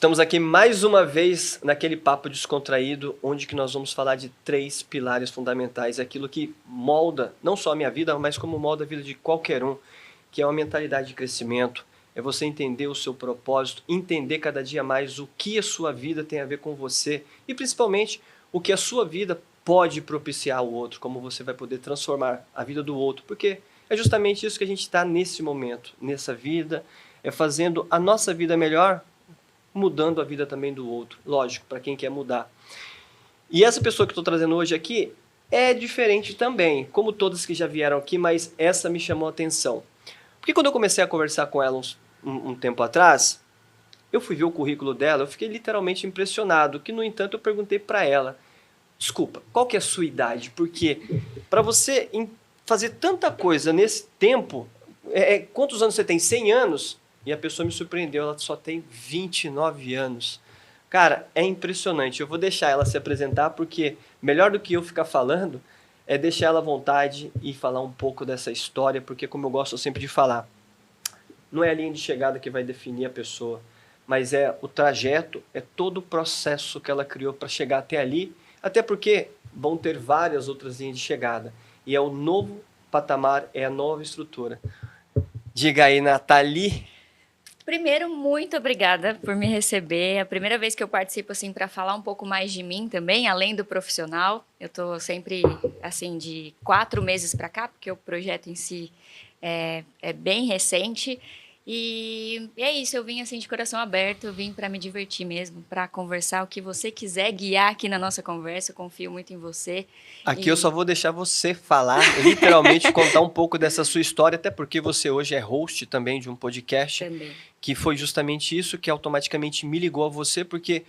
Estamos aqui mais uma vez naquele papo descontraído, onde que nós vamos falar de 3 pilares fundamentais, aquilo que molda não só a minha vida, mas como molda a vida de qualquer um, que é uma mentalidade de crescimento, é você entender o seu propósito, entender cada dia mais o que a sua vida tem a ver com você e principalmente o que a sua vida pode propiciar ao outro, como você vai poder transformar a vida do outro, porque é justamente isso que a gente está nesse momento, nessa vida, é fazendo a nossa vida melhor, mudando a vida também do outro, lógico, para quem quer mudar. E essa pessoa que estou trazendo hoje aqui é diferente também, como todas que já vieram aqui, mas essa me chamou a atenção. Porque quando eu comecei a conversar com ela um tempo atrás, eu fui ver o currículo dela, eu fiquei literalmente impressionado, que no entanto eu perguntei para ela, desculpa, qual que é a sua idade? Porque para você fazer tanta coisa nesse tempo, quantos anos você tem? 100 anos? E a pessoa me surpreendeu, ela só tem 29 anos. Cara, é impressionante. Eu vou deixar ela se apresentar, porque melhor do que eu ficar falando, é deixar ela à vontade e falar um pouco dessa história, porque como eu gosto sempre de falar, não é a linha de chegada que vai definir a pessoa, mas é o trajeto, é todo o processo que ela criou para chegar até ali, até porque vão ter várias outras linhas de chegada. E é o novo patamar, é a nova estrutura. Diga aí, Nathalie. Primeiro, muito obrigada por me receber. É a primeira vez que eu participo assim para falar um pouco mais de mim também, além do profissional. Eu estou sempre assim de 4 meses para cá, porque o projeto em si é bem recente. E é isso, eu vim assim de coração aberto, eu vim para me divertir mesmo, para conversar o que você quiser guiar aqui na nossa conversa. Eu confio muito em você. Aqui eu só E vou deixar você falar, literalmente contar um pouco dessa sua história, até porque você hoje é host também de um podcast, também. que foi justamente isso que automaticamente me ligou a você, porque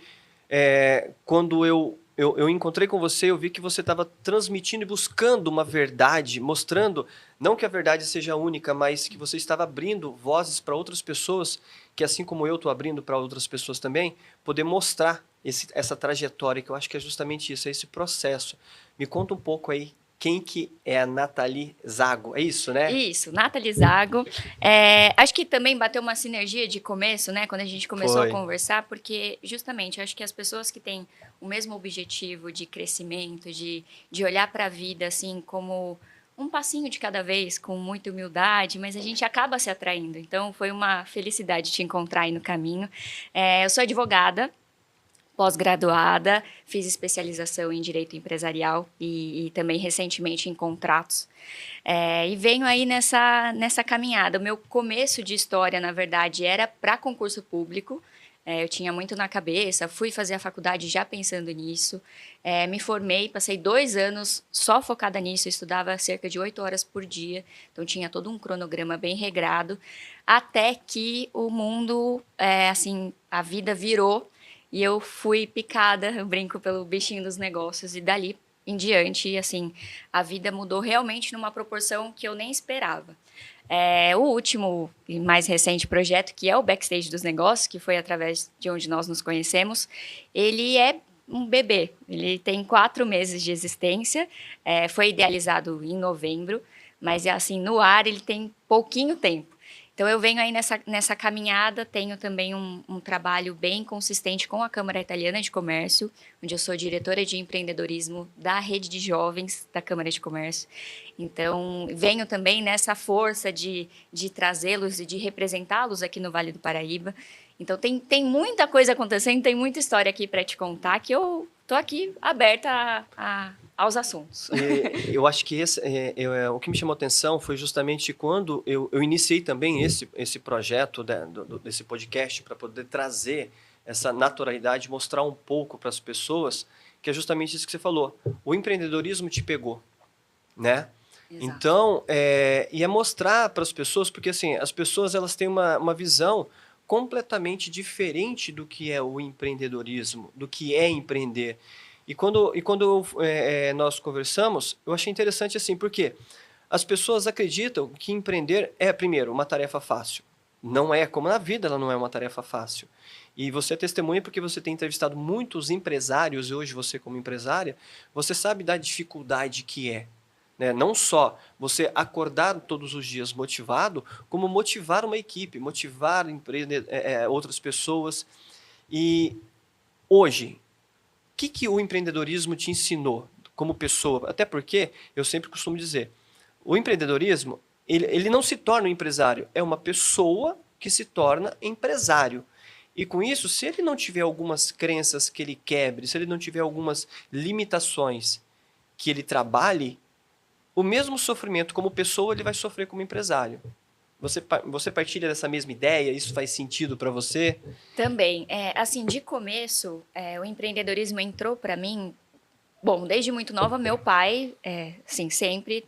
quando eu encontrei com você, eu vi que você estava transmitindo e buscando uma verdade, mostrando, não que a verdade seja única, mas que você estava abrindo vozes para outras pessoas, que assim como eu estou abrindo para outras pessoas também, poder mostrar essa trajetória, que eu acho que é justamente isso, é esse processo. Me conta um pouco aí, quem que é a Nathalie Zago, é isso, né? Isso, Nathalie Zago. Acho que também bateu uma sinergia de começo, né? Quando a gente começou a Foi. conversar, porque justamente acho que as pessoas que têm o mesmo objetivo de crescimento, de olhar para a vida assim como um passinho de cada vez, com muita humildade, mas a gente acaba se atraindo. Então foi uma felicidade te encontrar aí no caminho. Eu sou advogada, pós-graduada, fiz especialização em Direito Empresarial e também recentemente em Contratos. E venho aí nessa caminhada. O meu começo de história, na verdade, era para concurso público. Eu tinha muito na cabeça, fui fazer a faculdade já pensando nisso. Me formei, passei 2 anos só focada nisso, eu estudava cerca de 8 horas por dia, então tinha todo um cronograma bem regrado, até que o mundo, assim, a vida virou e eu fui picada, eu brinco, pelo bichinho dos negócios, e dali em diante, assim, a vida mudou realmente numa proporção que eu nem esperava. O último e mais recente projeto, que é o Backstage dos Negócios, que foi através de onde nós nos conhecemos, ele é um bebê, ele tem 4 meses de existência, foi idealizado em novembro, mas assim, no ar ele tem pouquinho tempo. Então, eu venho aí nessa caminhada, tenho também um trabalho bem consistente com a Câmara Italiana de Comércio, onde eu sou diretora de empreendedorismo da rede de jovens da Câmara de Comércio. Então, venho também nessa força de trazê-los e de representá-los aqui no Vale do Paraíba. Então, tem muita coisa acontecendo, tem muita história aqui para te contar, que eu estou aqui aberta aos assuntos. Eu acho que o que me chamou a atenção foi justamente quando eu iniciei também esse projeto desse podcast para poder trazer essa naturalidade, mostrar um pouco para as pessoas, que é justamente isso que você falou. O empreendedorismo te pegou, né? Exato. Então, e é mostrar para as pessoas, porque assim, as pessoas elas têm uma visão completamente diferente do que é o empreendedorismo, do que é empreender. E quando nós conversamos, eu achei interessante assim, porque as pessoas acreditam que empreender é, primeiro, uma tarefa fácil. Não é, como na vida ela não é uma tarefa fácil. E você é testemunha porque você tem entrevistado muitos empresários, e hoje você como empresária, você sabe da dificuldade que é. Né? Não só você acordar todos os dias motivado, como motivar uma equipe, motivar outras pessoas. E hoje, o que o empreendedorismo te ensinou como pessoa? Até porque, eu sempre costumo dizer, o empreendedorismo, ele não se torna um empresário, é uma pessoa que se torna empresário. E com isso, se ele não tiver algumas crenças que ele quebre, se ele não tiver algumas limitações que ele trabalhe, o mesmo sofrimento como pessoa ele vai sofrer como empresário. Você partilha dessa mesma ideia? Isso faz sentido para você? Também, assim, de começo, o empreendedorismo entrou para mim. Bom, desde muito nova, meu pai, assim, sempre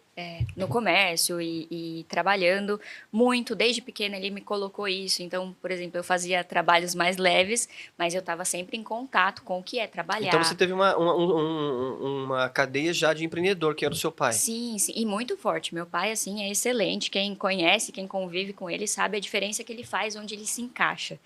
no comércio e trabalhando muito. Desde pequena ele me colocou isso. Então, por exemplo, eu fazia trabalhos mais leves, mas eu estava sempre em contato com o que é Então você trabalhar. teve uma cadeia já de empreendedor, que era o seu pai. Sim, sim, e muito forte. Meu pai, assim, é excelente. Quem conhece, quem convive com ele, sabe a diferença que ele faz, onde ele se encaixa.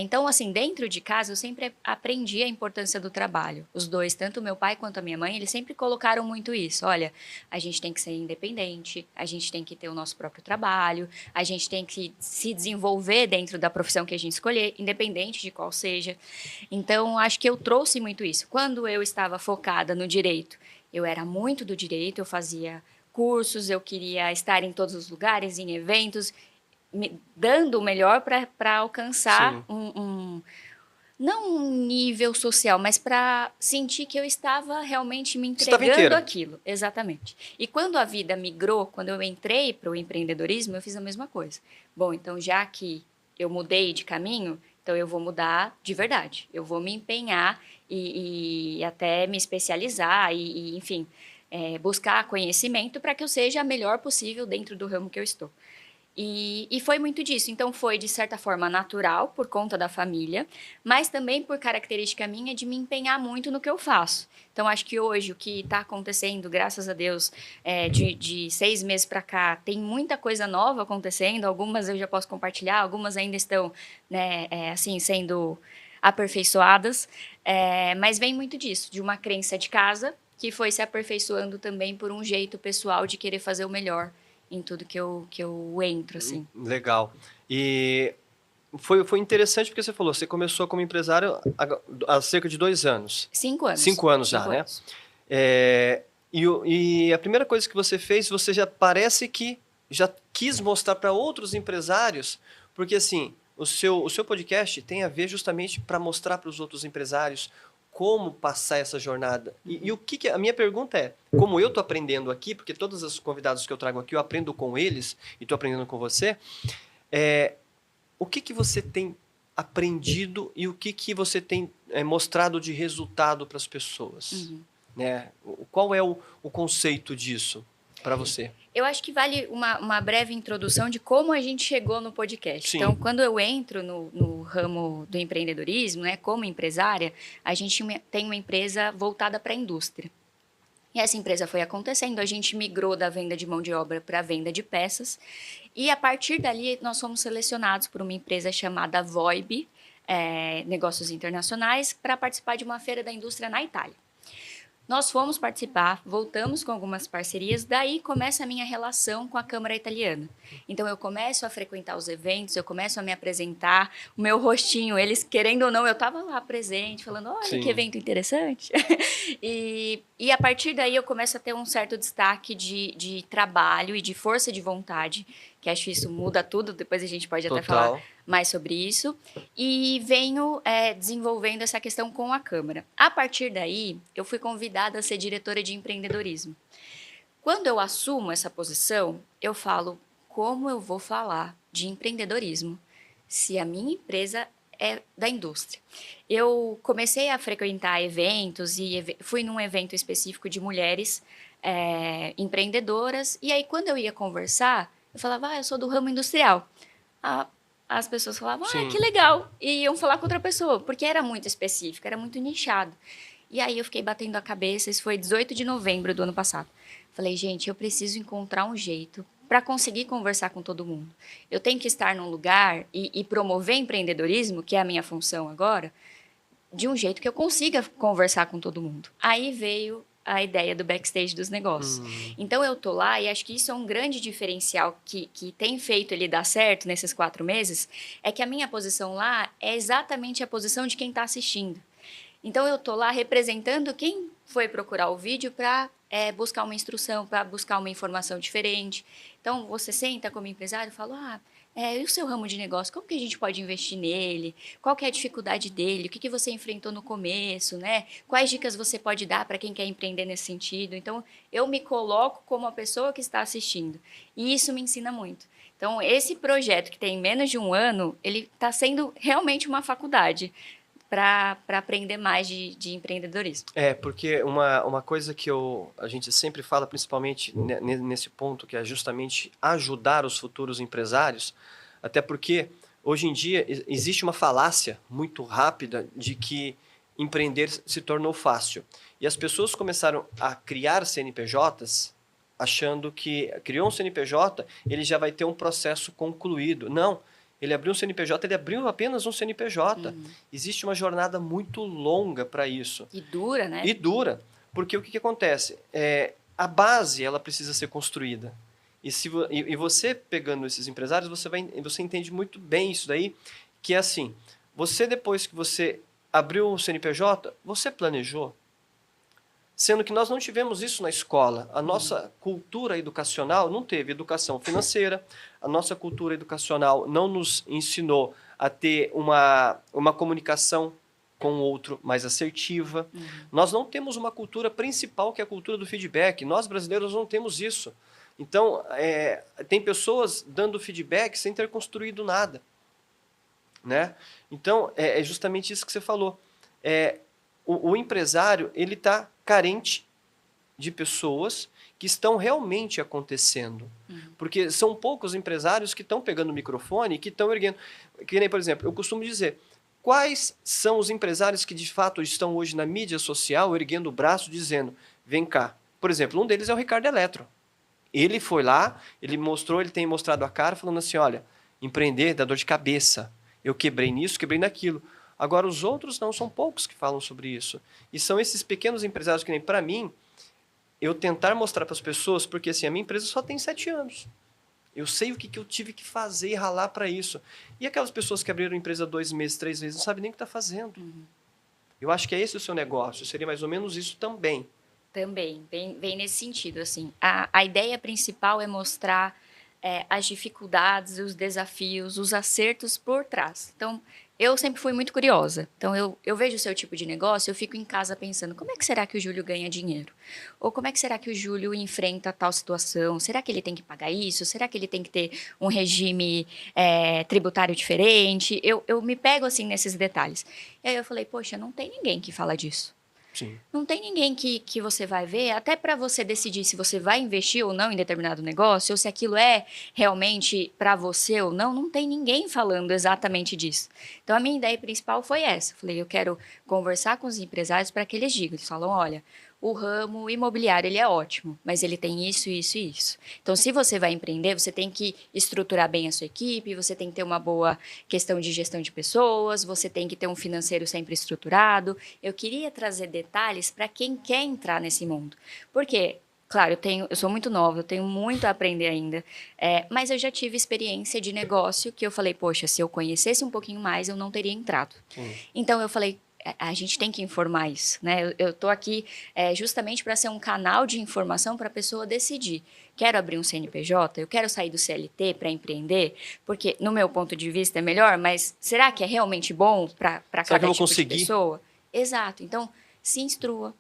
Então, assim, dentro de casa, eu sempre aprendi a importância do trabalho. Os dois, tanto meu pai quanto a minha mãe, eles sempre colocaram muito isso. Olha, a gente tem que ser independente, a gente tem que ter o nosso próprio trabalho, a gente tem que se desenvolver dentro da profissão que a gente escolher, independente de qual seja. Então, acho que eu trouxe muito isso. Quando eu estava focada no direito, eu era muito do direito, eu fazia cursos, eu queria estar em todos os lugares, em eventos, dando o melhor para alcançar Sim. não um nível social, mas para sentir que eu estava realmente me Você estava entregando inteira. aquilo. Exatamente. E quando a vida migrou, quando eu entrei para o empreendedorismo, eu fiz a mesma coisa. Bom, então já que eu mudei de caminho, então eu vou mudar de verdade. Eu vou me empenhar e até me especializar enfim, buscar conhecimento para que eu seja a melhor possível dentro do ramo que eu estou. E foi muito disso. Então, foi, de certa forma, natural, por conta da família, mas também por característica minha de me empenhar muito no que eu faço. Então, acho que hoje o que está acontecendo, graças a Deus, de 6 meses para cá, tem muita coisa nova acontecendo. Algumas eu já posso compartilhar, algumas ainda estão, né, assim, sendo aperfeiçoadas. Mas vem muito disso, de uma crença de casa, que foi se aperfeiçoando também por um jeito pessoal de querer fazer o melhor em tudo que eu entro, assim. Legal. E foi interessante porque você falou, você começou como empresário há cerca de 2 anos. 5 anos. 5 anos já, 5 né? anos. E a primeira coisa que você fez, você já parece que já quis mostrar para outros empresários, porque assim, o seu podcast tem a ver justamente para mostrar para os outros empresários como passar essa jornada. E o que a minha pergunta é, como eu estou aprendendo aqui, porque todos os convidados que eu trago aqui, eu aprendo com eles e estou aprendendo com você, o que você tem aprendido e o que você tem mostrado de resultado para as pessoas? Né? Qual é o conceito disso para você? Eu acho que vale uma breve introdução de como a gente chegou no podcast. Sim. Então, quando eu entro no ramo do empreendedorismo, né, como empresária, a gente tem uma empresa voltada para a indústria. E essa empresa foi acontecendo, a gente migrou da venda de mão de obra para a venda de peças. E a partir dali, nós fomos selecionados por uma empresa chamada VoIB, Negócios Internacionais, para participar de uma feira da indústria na Itália. Nós fomos participar, voltamos com algumas parcerias, daí começa a minha relação com a Câmara Italiana. Então, eu começo a frequentar os eventos, eu começo a me apresentar, o meu rostinho, eles querendo ou não, eu estava lá presente, falando, olha, Sim. que evento interessante. E a partir daí eu começo a ter um certo destaque de trabalho e de força de vontade, que acho que isso muda tudo, depois a gente pode até falar mais sobre isso, e venho desenvolvendo essa questão com a Câmara. A partir daí, eu fui convidada a ser diretora de empreendedorismo. Quando eu assumo essa posição, eu falo, como eu vou falar de empreendedorismo se a minha empresa é da indústria? Eu comecei a frequentar eventos e fui num evento específico de mulheres empreendedoras, e aí quando eu ia conversar, eu falava, eu sou do ramo industrial. As pessoas falavam, que legal, e iam falar com outra pessoa, porque era muito específico, era muito nichado. E aí eu fiquei batendo a cabeça, isso foi 18 de novembro do ano passado. Falei, gente, eu preciso encontrar um jeito para conseguir conversar com todo mundo. Eu tenho que estar num lugar e promover empreendedorismo, que é a minha função agora, de um jeito que eu consiga conversar com todo mundo. Aí veio a ideia do backstage dos negócios. Então, eu tô lá e acho que isso é um grande diferencial que tem feito ele dar certo nesses 4 meses, é que a minha posição lá é exatamente a posição de quem está assistindo. Então, eu tô lá representando quem foi procurar o vídeo para buscar uma instrução, para buscar uma informação diferente. Então, você senta como empresário e fala, e o seu ramo de negócio, como que a gente pode investir nele? Qual que é a dificuldade dele? O que você enfrentou no começo, né? Quais dicas você pode dar para quem quer empreender nesse sentido? Então, eu me coloco como a pessoa que está assistindo. E isso me ensina muito. Então, esse projeto que tem menos de 1 ano, ele está sendo realmente uma faculdade para aprender mais de empreendedorismo. Porque uma coisa que a gente sempre fala, principalmente nesse ponto, que é justamente ajudar os futuros empresários, até porque hoje em dia existe uma falácia muito rápida de que empreender se tornou fácil. E as pessoas começaram a criar CNPJs achando que criou um CNPJ, ele já vai ter um processo concluído. Não. Ele abriu um CNPJ, ele abriu apenas um CNPJ. Existe uma jornada muito longa para isso. E dura, né? E dura. Porque o que acontece? A base ela precisa ser construída. E você, pegando esses empresários, você entende muito bem isso daí, que é assim, você depois que você abriu o CNPJ, você planejou? Sendo que nós não tivemos isso na escola. A nossa cultura educacional não teve educação financeira, a nossa cultura educacional não nos ensinou a ter uma comunicação com o outro mais assertiva. Nós não temos uma cultura principal, que é a cultura do feedback. Nós, brasileiros, não temos isso. Então, tem pessoas dando feedback sem ter construído nada. Né? Então, é justamente isso que você falou. O empresário, ele está carente de pessoas que estão realmente acontecendo. Porque são poucos empresários que estão pegando o microfone e que estão erguendo. Que nem, por exemplo, eu costumo dizer, quais são os empresários que de fato estão hoje na mídia social erguendo o braço dizendo, vem cá. Por exemplo, um deles é o Ricardo Eletro. Ele foi lá, ele tem mostrado a cara falando assim, olha, empreender dá dor de cabeça. Eu quebrei nisso, quebrei naquilo. Agora, os outros não, são poucos que falam sobre isso. E são esses pequenos empresários que nem para mim, eu tentar mostrar para as pessoas, porque assim, a minha empresa só tem 7 anos. Eu sei o que eu tive que fazer e ralar para isso. E aquelas pessoas que abriram a empresa 2 meses, 3 meses, não sabem nem o que está fazendo. Eu acho que é esse o seu negócio, seria mais ou menos isso também. Também, vem nesse sentido, assim. A ideia principal é mostrar as dificuldades, os desafios, os acertos por trás. Então, eu sempre fui muito curiosa. Então, eu vejo o seu tipo de negócio, eu fico em casa pensando, como é que será que o Júlio ganha dinheiro? Ou como é que será que o Júlio enfrenta tal situação? Será que ele tem que pagar isso? Será que ele tem que ter um regime tributário diferente? Eu me pego, assim, nesses detalhes. E aí eu falei, poxa, não tem ninguém que fala disso. Sim. Não tem ninguém que você vai ver, até para você decidir se você vai investir ou não em determinado negócio, ou se aquilo é realmente para você ou não, não tem ninguém falando exatamente disso. Então, a minha ideia principal foi essa. Falei, eu quero conversar com os empresários para que eles digam. Eles falam, olha, o ramo imobiliário ele é ótimo, mas ele tem isso, isso e isso. Então, se você vai empreender, você tem que estruturar bem a sua equipe, você tem que ter uma boa questão de gestão de pessoas, você tem que ter um financeiro sempre estruturado. Eu queria trazer detalhes para quem quer entrar nesse mundo. Porque, claro, eu sou muito nova, eu tenho muito a aprender ainda, mas eu já tive experiência de negócio que eu falei, poxa, se eu conhecesse um pouquinho mais, eu não teria entrado. Então, eu falei, a gente tem que informar isso, né? Eu estou aqui justamente para ser um canal de informação para a pessoa decidir. Quero abrir um CNPJ? Eu quero sair do CLT para empreender? Porque, no meu ponto de vista, é melhor, mas será que é realmente bom para cada tipo de pessoa? Exato. Então, se instrua,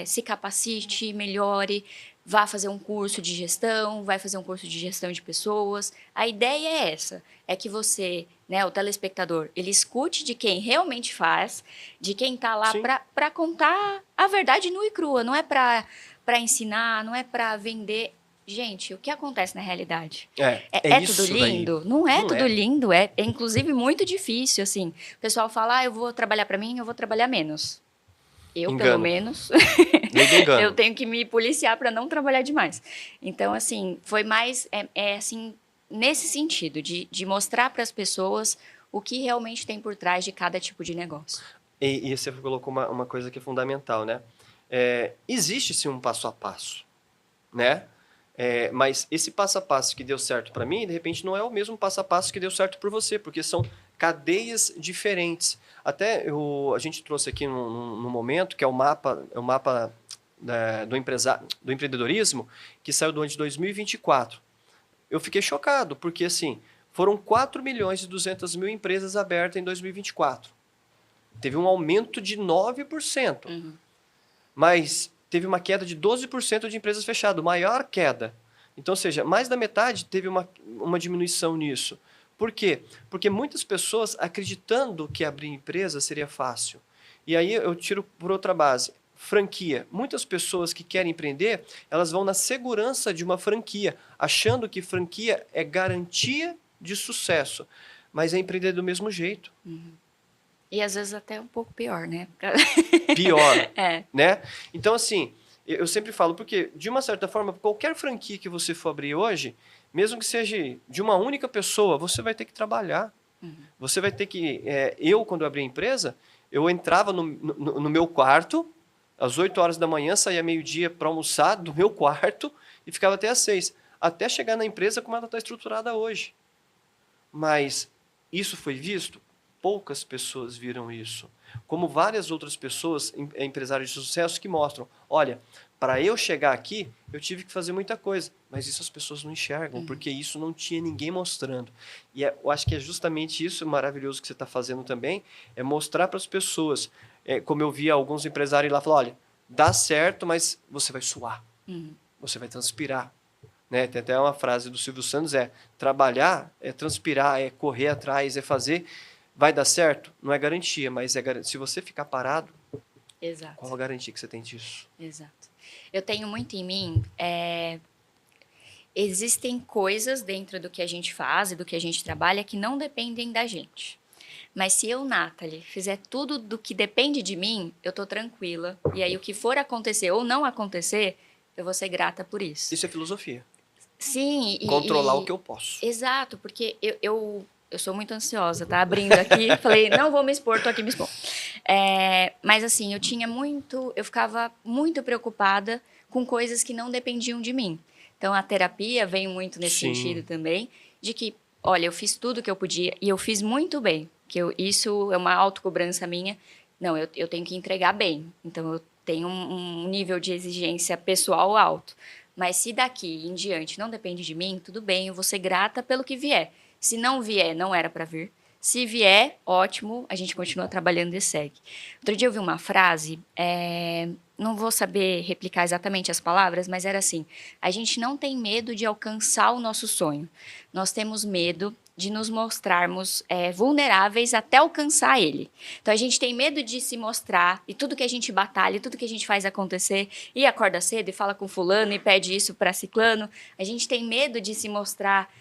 se capacite, melhore, vá fazer um curso de gestão, vai fazer um curso de gestão de pessoas. A ideia é essa, é que você, né, o telespectador, ele escute de quem realmente faz, de quem está lá para contar a verdade nua e crua, não é para ensinar, não é para vender. Gente, o que acontece na realidade? É tudo lindo? Daí. Não é tudo lindo, é inclusive muito difícil, assim. O pessoal fala, eu vou trabalhar para mim, eu vou trabalhar menos. Eu, Engano. pelo menos, eu tenho que me policiar para não trabalhar demais. Então, assim, foi mais, assim, nesse sentido, de mostrar para as pessoas o que realmente tem por trás de cada tipo de negócio. E você colocou uma coisa que é fundamental, né? Existe sim um passo a passo, né? Mas esse passo a passo que deu certo para mim, de repente não é o mesmo passo a passo que deu certo para você, porque são cadeias diferentes. Até a gente trouxe aqui no momento, que é o mapa do empreendedorismo, que saiu do ano de 2024. Eu fiquei chocado, porque assim, foram 4 milhões e 200 mil empresas abertas em 2024. Teve um aumento de 9%. Mas teve uma queda de 12% de empresas fechadas, maior queda. Então, ou seja, mais da metade teve uma diminuição nisso. Por quê? Porque muitas pessoas acreditando que abrir empresa seria fácil. E aí eu tiro por outra base. Franquia. Muitas pessoas que querem empreender, elas vão na segurança de uma franquia, achando que franquia é garantia de sucesso. Mas é empreender do mesmo jeito. E às vezes até um pouco pior, né? Pior, né? Então, assim, eu sempre falo, porque, de uma certa forma, qualquer franquia que você for abrir hoje, mesmo que seja de uma única pessoa, você vai ter que trabalhar. Você vai ter que... quando eu abri a empresa, eu entrava no meu quarto, às 8 horas da manhã, saía meio-dia para almoçar do meu quarto e ficava até às 6, até chegar na empresa como ela está estruturada hoje. Mas isso foi visto? Poucas pessoas viram isso. Como várias outras pessoas, empresários de sucesso, que mostram, olha, para eu chegar aqui, eu tive que fazer muita coisa. Mas isso as pessoas não enxergam, porque isso não tinha ninguém mostrando. E eu acho que é justamente isso maravilhoso que você está fazendo também, é mostrar para as pessoas. Como eu vi alguns empresários lá falar, olha, dá certo, mas você vai suar. Você vai transpirar. Né? Tem até uma frase do Silvio Santos, trabalhar, é transpirar, é correr atrás, é fazer... Vai dar certo? Não é garantia, mas se você ficar parado, Exato. Qual a garantia que você tem disso? Exato. Eu tenho muito em mim, existem coisas dentro do que a gente faz e do que a gente trabalha que não dependem da gente. Mas se eu, Nathalie, fizer tudo do que depende de mim, eu tô tranquila. E aí o que for acontecer ou não acontecer, eu vou ser grata por isso. Isso é filosofia. Sim. Controlar o que eu posso. Exato, porque eu sou muito ansiosa, tá? Abrindo aqui, falei, não vou me expor, tô aqui me expondo. Mas assim, eu ficava muito preocupada com coisas que não dependiam de mim. Então a terapia vem muito nesse sentido também, de que, olha, eu fiz tudo que eu podia e eu fiz muito bem. Isso é uma autocobrança minha. Não, eu tenho que entregar bem. Então eu tenho um nível de exigência pessoal alto. Mas se daqui em diante não depende de mim, tudo bem, eu vou ser grata pelo que vier. Se não vier, não era para vir. Se vier, ótimo, a gente continua trabalhando e segue. Outro dia eu vi uma frase, não vou saber replicar exatamente as palavras, mas era assim, a gente não tem medo de alcançar o nosso sonho. Nós temos medo de nos mostrarmos vulneráveis até alcançar ele. Então, a gente tem medo de se mostrar, e tudo que a gente batalha, tudo que a gente faz acontecer, e acorda cedo e fala com fulano e pede isso para ciclano, a gente tem medo de se mostrar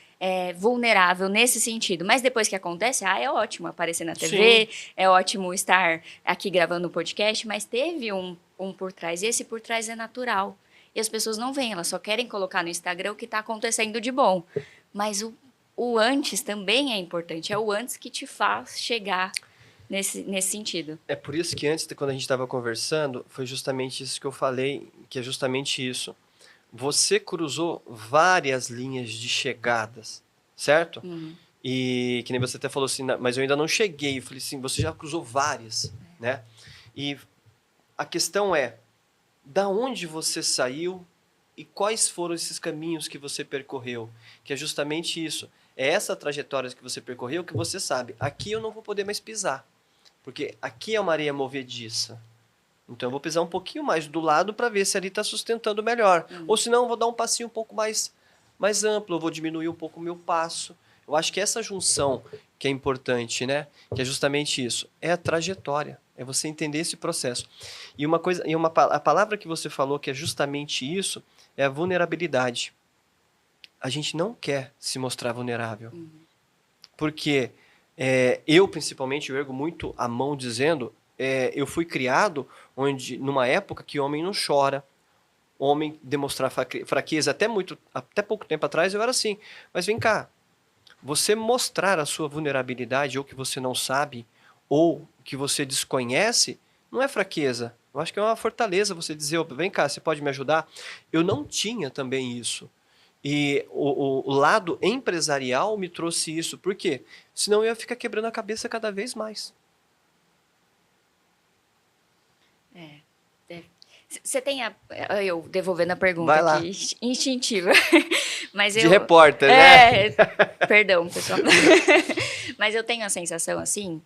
vulnerável nesse sentido. Mas depois que acontece, é ótimo aparecer na TV, sim, é ótimo estar aqui gravando um podcast, mas teve um por trás, e esse por trás é natural. E as pessoas não veem, elas só querem colocar no Instagram o que está acontecendo de bom. Mas o antes também é importante, é o antes que te faz chegar nesse sentido. É por isso que antes, quando a gente estava conversando, foi justamente isso que eu falei, que é justamente isso. Você cruzou várias linhas de chegadas, certo? E que nem você até falou assim, mas eu ainda não cheguei. Eu falei assim, você já cruzou várias, né? E a questão é, da onde você saiu e quais foram esses caminhos que você percorreu? Que é justamente isso. É essa trajetória que você percorreu que você sabe, aqui eu não vou poder mais pisar, porque aqui é uma areia movediça. Então eu vou pisar um pouquinho mais do lado para ver se ali está sustentando melhor. Ou senão eu vou dar um passinho um pouco mais amplo, eu vou diminuir um pouco o meu passo. Eu acho que essa junção que é importante, né? Que é justamente isso. É a trajetória. É você entender esse processo. E a palavra que você falou que é justamente isso, é a vulnerabilidade. A gente não quer se mostrar vulnerável. Porque eu, principalmente, eu ergo muito a mão dizendo... eu fui criado numa época que homem não chora, homem demonstrar fraqueza, até pouco tempo atrás eu era assim, mas vem cá, você mostrar a sua vulnerabilidade ou que você não sabe, ou que você desconhece, não é fraqueza, Eu acho que é uma fortaleza você dizer, "Opa, vem cá, você pode me ajudar?" Eu não tinha também isso. E o lado empresarial me trouxe isso. Por quê? Senão eu ia ficar quebrando a cabeça cada vez mais. É. Você tem eu devolvendo a pergunta Vai lá. aqui, instintiva. Mas De repórter, né? Perdão, pessoal. Mas eu tenho a sensação assim,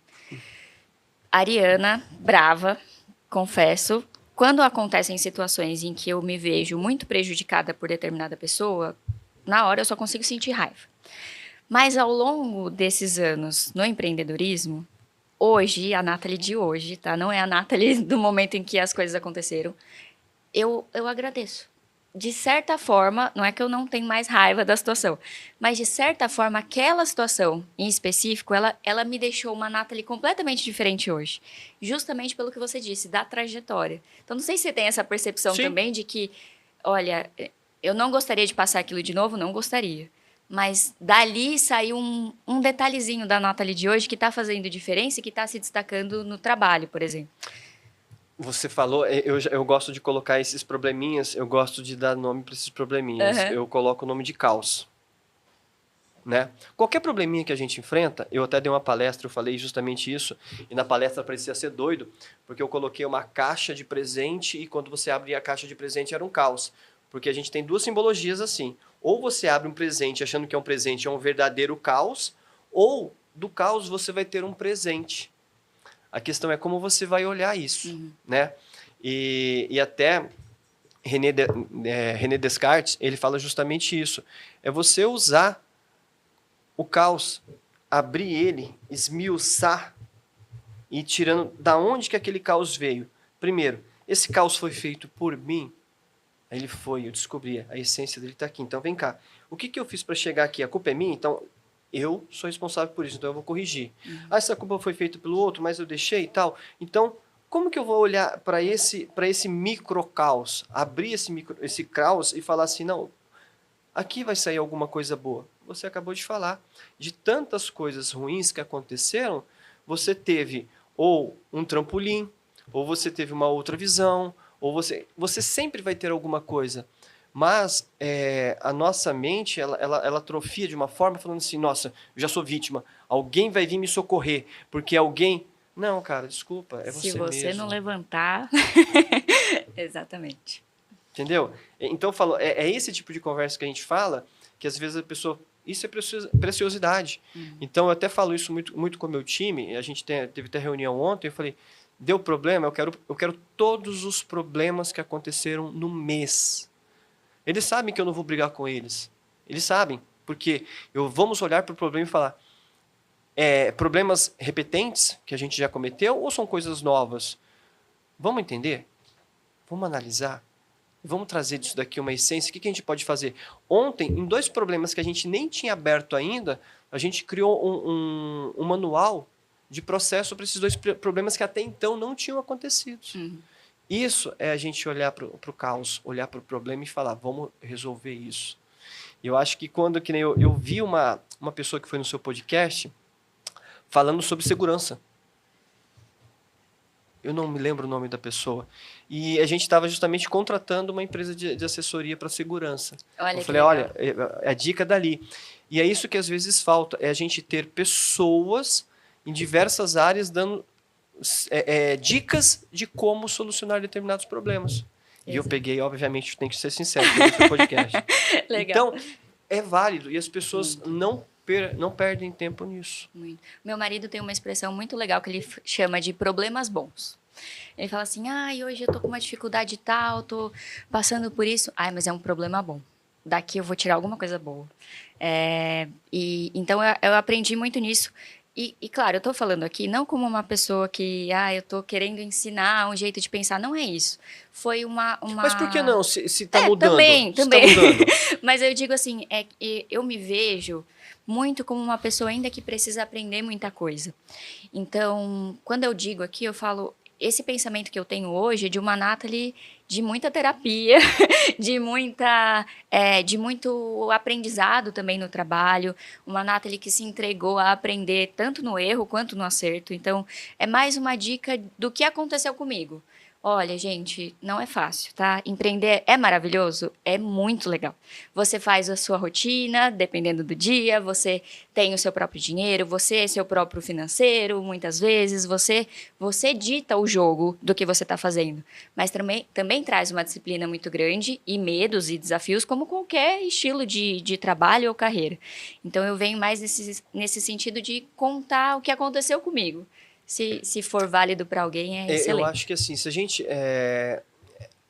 ariana, brava, confesso, quando acontecem situações em que eu me vejo muito prejudicada por determinada pessoa, na hora eu só consigo sentir raiva. Mas ao longo desses anos no empreendedorismo, hoje, a Nathalie de hoje, tá? Não é a Nathalie do momento em que as coisas aconteceram. Eu agradeço. De certa forma, não é que eu não tenho mais raiva da situação, mas de certa forma, aquela situação em específico, ela me deixou uma Nathalie completamente diferente hoje. Justamente pelo que você disse, da trajetória. Então, não sei se você tem essa percepção Sim. também de que, olha, eu não gostaria de passar aquilo de novo, não gostaria. Mas dali saiu um detalhezinho da Nathalie de hoje que está fazendo diferença e que está se destacando no trabalho, por exemplo. Você falou, eu gosto de colocar esses probleminhas, eu gosto de dar nome para esses probleminhas. Uhum. Eu coloco o nome de caos. Né? Qualquer probleminha que a gente enfrenta, eu até dei uma palestra, eu falei justamente isso, e na palestra parecia ser doido, porque eu coloquei uma caixa de presente e quando você abria a caixa de presente era um caos. Porque a gente tem duas simbologias assim. Ou você abre um presente achando que é um presente, é um verdadeiro caos, ou do caos você vai ter um presente. A questão é como você vai olhar isso, né? E até René Descartes, ele fala justamente isso. É você usar o caos, abrir ele, esmiuçar e ir tirando da onde que aquele caos veio. Primeiro, esse caos foi feito por mim? Aí ele foi, eu descobri, a essência dele está aqui. Então vem cá, o que eu fiz para chegar aqui? A culpa é minha? Então eu sou responsável por isso, então eu vou corrigir. Essa culpa foi feita pelo outro, mas eu deixei e tal. Então, como que eu vou olhar para esse micro caos, abrir esse caos e falar assim, não, aqui vai sair alguma coisa boa? Você acabou de falar. De tantas coisas ruins que aconteceram, você teve ou um trampolim, ou você teve uma outra visão, ou você sempre vai ter alguma coisa. Mas a nossa mente, ela atrofia de uma forma falando assim, nossa, eu já sou vítima, alguém vai vir me socorrer, porque alguém... Não, cara, desculpa, é você mesmo. Se você não levantar... Exatamente. Entendeu? Então, é esse tipo de conversa que a gente fala, que às vezes a pessoa... Isso é preciosidade. Então, eu até falo isso muito, muito com o meu time, a gente teve até reunião ontem, eu falei, deu problema, eu quero todos os problemas que aconteceram no mês. Eles sabem que eu não vou brigar com eles. Eles sabem, porque vamos olhar para o problema e falar, problemas repetentes que a gente já cometeu ou são coisas novas? Vamos entender? Vamos analisar? Vamos trazer disso daqui uma essência. O que a gente pode fazer? Ontem, em 2 problemas que a gente nem tinha aberto ainda, a gente criou um manual de processo para esses 2 problemas que até então não tinham acontecido. Isso é a gente olhar para o caos, olhar para o problema e falar, vamos resolver isso. Eu acho que quando que nem eu vi uma pessoa que foi no seu podcast falando sobre segurança. Eu não me lembro o nome da pessoa. E a gente estava justamente contratando uma empresa de assessoria para segurança. Eu falei, olha, a dica dali. E é isso que às vezes falta, é a gente ter pessoas em diversas áreas dando dicas de como solucionar determinados problemas. Exato. E eu peguei, obviamente, tem que ser sincero, no podcast. Legal. Então, é válido e as pessoas não perdem tempo nisso. Muito. Meu marido tem uma expressão muito legal que ele chama de problemas bons. Ele fala assim, hoje eu tô com uma dificuldade tal, tô passando por isso. Mas é um problema bom. Daqui eu vou tirar alguma coisa boa. Então eu aprendi muito nisso. E claro, eu tô falando aqui não como uma pessoa que, eu tô querendo ensinar um jeito de pensar. Não é isso. Foi uma... Mas por que não? Se tá mudando. Também. Tá mudando. Mas eu digo assim, eu me vejo muito como uma pessoa ainda que precisa aprender muita coisa. Então, quando eu digo aqui, eu falo, esse pensamento que eu tenho hoje é de uma Nathalie de muita terapia, de muito aprendizado também no trabalho, uma Nathalie que se entregou a aprender tanto no erro quanto no acerto. Então, é mais uma dica do que aconteceu comigo. Olha, gente, não é fácil, tá? Empreender é maravilhoso? É muito legal. Você faz a sua rotina, dependendo do dia, você tem o seu próprio dinheiro, você é seu próprio financeiro, muitas vezes, você dita o jogo do que você está fazendo. Mas também traz uma disciplina muito grande e medos e desafios, como qualquer estilo de trabalho ou carreira. Então, eu venho mais nesse sentido de contar o que aconteceu comigo. Se for válido para alguém, é Eu excelente. acho que assim, se a gente.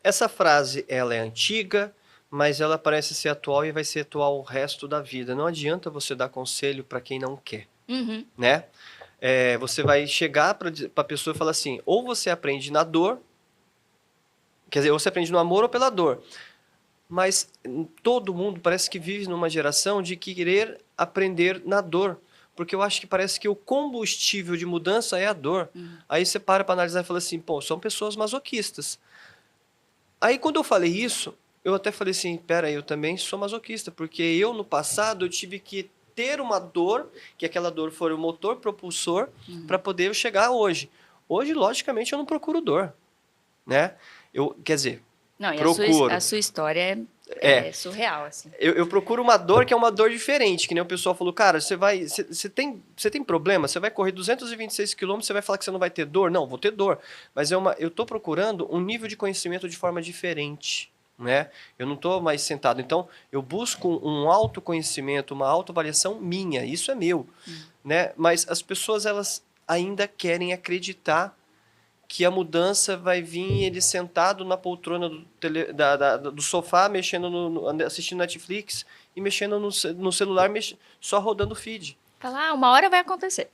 Essa frase, ela é antiga, mas ela parece ser atual e vai ser atual o resto da vida. Não adianta você dar conselho para quem não quer, Uhum. né? Você vai chegar para a pessoa e falar assim, ou você aprende na dor, quer dizer, ou você aprende no amor ou pela dor. Mas todo mundo parece que vive numa geração de querer aprender na dor. Porque eu acho que parece que o combustível de mudança é a dor. Aí você para analisar e fala assim, pô, são pessoas masoquistas. Aí quando eu falei isso, eu até falei assim, pera, eu também sou masoquista, porque eu no passado eu tive que ter uma dor, que aquela dor foi o motor propulsor para poder eu chegar hoje. Hoje, logicamente, eu não procuro dor, né? Quer dizer, Não, e a procuro. sua história É, é surreal, assim. eu procuro uma dor que é uma dor diferente, que nem o pessoal falou, cara, você tem problema, você vai correr 226 quilômetros, você vai falar que você não vai ter dor? Não, vou ter dor, mas eu tô procurando um nível de conhecimento de forma diferente, né? Eu não tô mais sentado, então eu busco um autoconhecimento, uma autoavaliação minha, isso é meu, né? Mas as pessoas, elas ainda querem acreditar que a mudança vai vir ele sentado na poltrona do sofá, mexendo assistindo Netflix e mexendo no celular, só rodando o feed. Falar, uma hora vai acontecer.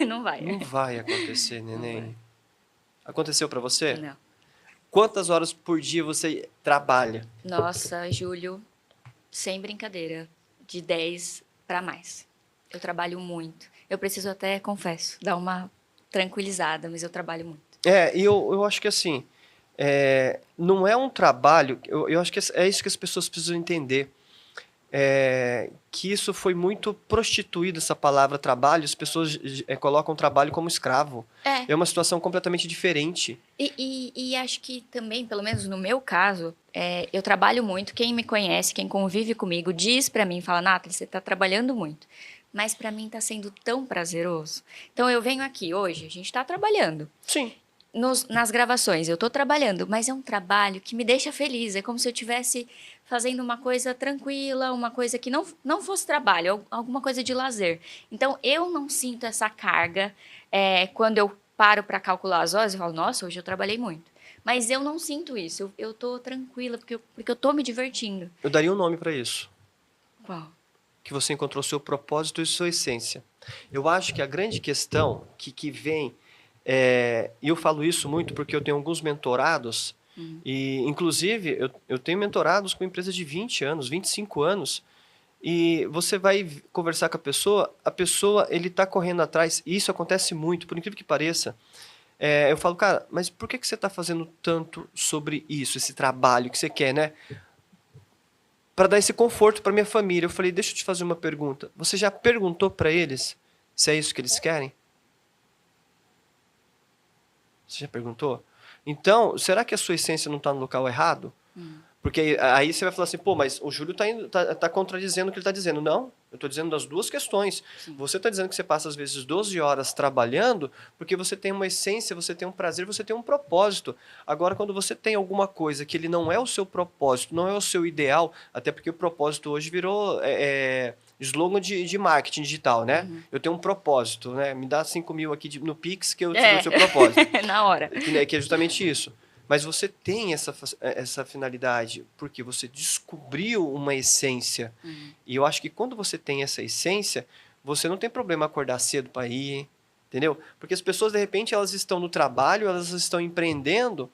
Não vai. Não vai acontecer, Não vai. neném. Aconteceu para você? Não. Quantas horas por dia você trabalha? Nossa, Júlio, sem brincadeira, de 10 para mais. Eu trabalho muito. Eu preciso até, confesso, dar uma tranquilizada, mas eu trabalho muito. E eu acho que assim, não é um trabalho, eu acho que é isso que as pessoas precisam entender. Que isso foi muito prostituído, essa palavra trabalho, as pessoas colocam o trabalho como escravo. É uma situação completamente diferente. E acho que também, pelo menos no meu caso, eu trabalho muito. Quem me conhece, quem convive comigo, diz pra mim, fala, Nathalie, você tá trabalhando muito. Mas pra mim tá sendo tão prazeroso. Então eu venho aqui hoje, a gente tá trabalhando. Sim. Nas gravações, eu tô trabalhando, mas é um trabalho que me deixa feliz. É como se eu estivesse fazendo uma coisa tranquila, uma coisa que não fosse trabalho, alguma coisa de lazer. Então, eu não sinto essa carga quando eu paro para calcular as horas e falo, nossa, hoje eu trabalhei muito. Mas eu não sinto isso, eu tô tranquila, porque eu tô me divertindo. Eu daria um nome para isso. Qual? Que você encontrou seu propósito e sua essência. Eu acho que a grande questão que vem, e eu falo isso muito porque eu tenho alguns mentorados, e inclusive eu tenho mentorados com empresas de 20 anos, 25 anos, e você vai conversar com a pessoa ele está correndo atrás, e isso acontece muito, por incrível que pareça. Eu falo, cara, mas por que você está fazendo tanto sobre isso, esse trabalho que você quer, né? Para dar esse conforto para minha família. Eu falei, deixa eu te fazer uma pergunta. Você já perguntou para eles se é isso que eles querem? Você já perguntou? Então, será que a sua essência não está no local errado? Porque aí você vai falar assim, pô, mas o Júlio tá contradizendo o que ele está dizendo. Não, eu estou dizendo das duas questões. Sim. Você está dizendo que você passa, às vezes, 12 horas trabalhando porque você tem uma essência, você tem um prazer, você tem um propósito. Agora, quando você tem alguma coisa que ele não é o seu propósito, não é o seu ideal, até porque o propósito hoje virou slogan de marketing digital, né? Eu tenho um propósito, né? Me dá 5 mil aqui no Pix que eu te dou o seu propósito. Na hora. Que é justamente isso. Mas você tem essa finalidade porque você descobriu uma essência. E eu acho que quando você tem essa essência, você não tem problema acordar cedo para ir, entendeu? Porque as pessoas, de repente, elas estão no trabalho, elas estão empreendendo,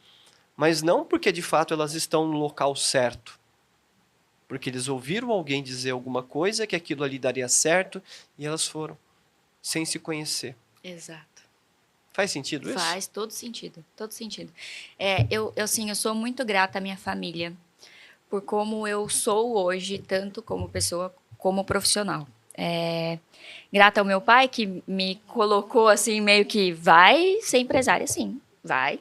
mas não porque, de fato, elas estão no local certo. Porque eles ouviram alguém dizer alguma coisa, que aquilo ali daria certo, e elas foram, sem se conhecer. Exato. Faz sentido isso? Faz todo sentido, todo sentido. Eu sou muito grata à minha família por como eu sou hoje, tanto como pessoa como profissional. Grata ao meu pai, que me colocou assim, meio que vai ser empresária, sim. vai.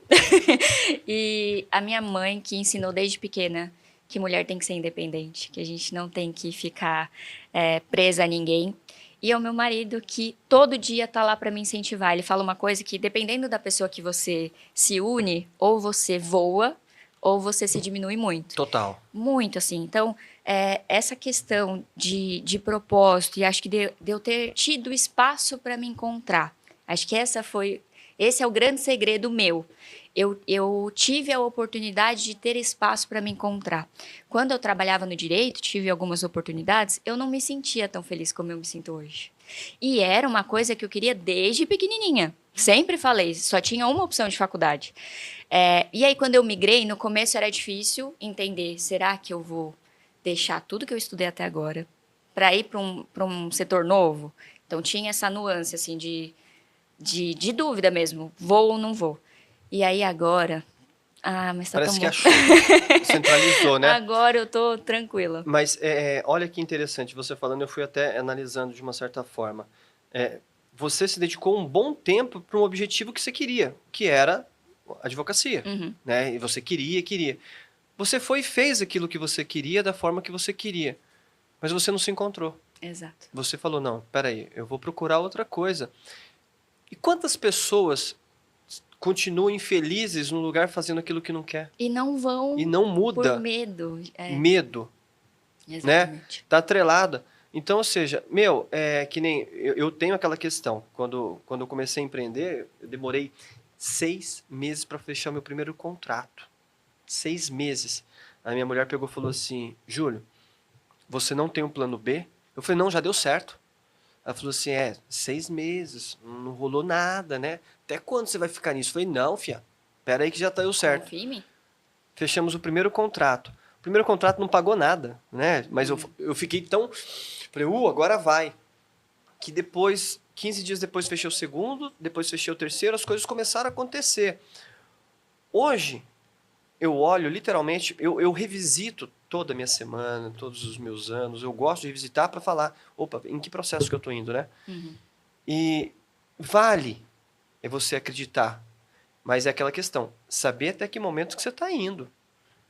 E a minha mãe, que ensinou desde pequena que mulher tem que ser independente, que a gente não tem que ficar presa a ninguém. E é o meu marido que todo dia tá lá para me incentivar. Ele fala uma coisa que, dependendo da pessoa que você se une, ou você voa, ou você se diminui muito. Total. Muito, assim. Então, essa questão de propósito, e acho que de eu ter tido espaço para me encontrar. Acho que esse é o grande segredo meu. Eu tive a oportunidade de ter espaço para me encontrar. Quando eu trabalhava no direito, tive algumas oportunidades, eu não me sentia tão feliz como eu me sinto hoje. E era uma coisa que eu queria desde pequenininha. Sempre falei, só tinha uma opção de faculdade. E aí, quando eu migrei, no começo era difícil entender, será que eu vou deixar tudo que eu estudei até agora para ir para um setor novo? Então, tinha essa nuance, assim, de dúvida mesmo, vou ou não vou. E aí agora, mas tá Parece tão que bom. achou, centralizou, né? Agora eu tô tranquila. Mas olha que interessante, você falando, eu fui até analisando de uma certa forma. Você se dedicou um bom tempo para um objetivo que você queria, que era a advocacia, né? E você queria. Você foi e fez aquilo que você queria da forma que você queria, mas você não se encontrou. Exato. Você falou, não, peraí, eu vou procurar outra coisa. E quantas pessoas continuam infelizes no lugar fazendo aquilo que não quer? E não vão E não muda. por medo. Medo. Exatamente. Né? Tá atrelada. Então, ou seja, que nem eu tenho aquela questão. Quando eu comecei a empreender, eu demorei 6 meses para fechar meu primeiro contrato. 6 meses. A minha mulher pegou e falou assim, Júlio, você não tem um plano B? Eu falei, não, já deu certo. Ela falou assim, 6 meses, não rolou nada, né? Até quando você vai ficar nisso? Eu falei, não, fia, pera aí que já deu certo. Confia em mim. Fechamos o primeiro contrato. O primeiro contrato não pagou nada, né? Mas eu fiquei tão... Falei, agora vai. Que depois, 15 dias depois, fechei o segundo, depois fechei o terceiro, as coisas começaram a acontecer. Hoje, eu olho, literalmente, eu revisito toda a minha semana, todos os meus anos, eu gosto de revisitar para falar, opa, em que processo que eu estou indo, né? E vale você acreditar, mas é aquela questão, saber até que momento que você está indo.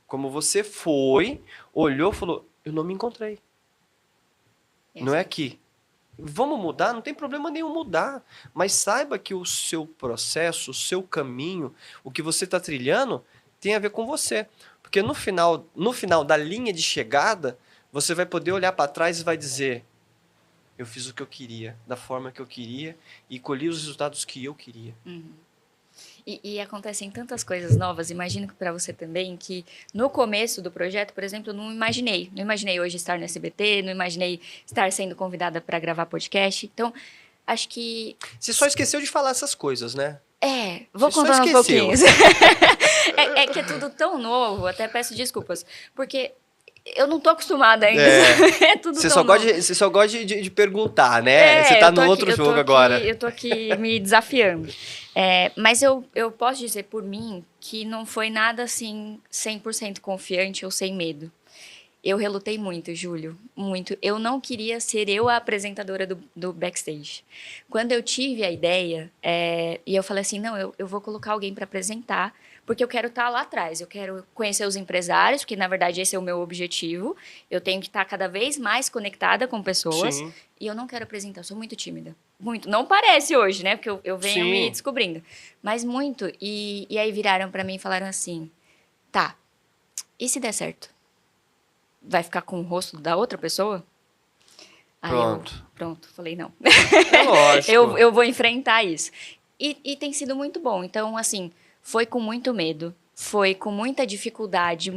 Como você foi, olhou e falou, eu não me encontrei. Não é aqui. Vamos mudar? Não tem problema nenhum mudar. Mas saiba que o seu processo, o seu caminho, o que você está trilhando, tem a ver com você. Porque no final da linha de chegada, você vai poder olhar para trás e vai dizer, eu fiz o que eu queria, da forma que eu queria, e colhi os resultados que eu queria. E acontecem tantas coisas novas, imagino que para você também, que no começo do projeto, por exemplo, eu não imaginei hoje estar no SBT, não imaginei estar sendo convidada para gravar podcast, então acho que... Você só esqueceu de falar essas coisas, né? Vou Você só contar um esqueceu. pouquinho. É que é tudo tão novo, até peço desculpas, porque eu não tô acostumada ainda. É tudo Você tão novo. Você só gosta de perguntar, né? Você tá no outro jogo agora. Eu tô aqui me desafiando. Mas eu posso dizer por mim que não foi nada assim 100% confiante ou sem medo. Eu relutei muito, Júlio, muito. Eu não queria ser eu a apresentadora do backstage. Quando eu tive a ideia, e eu falei assim, não, eu vou colocar alguém para apresentar, porque eu quero estar lá atrás, eu quero conhecer os empresários, porque na verdade esse é o meu objetivo. Eu tenho que estar cada vez mais conectada com pessoas. Sim. E eu não quero apresentar, eu sou muito tímida. Muito. Não parece hoje, né? Porque eu venho me descobrindo. Mas muito. E aí viraram para mim e falaram assim, tá, e se der certo? Vai ficar com o rosto da outra pessoa? Pronto, falei não. É lógico. eu vou enfrentar isso. E tem sido muito bom. Então, assim, foi com muito medo, foi com muita dificuldade,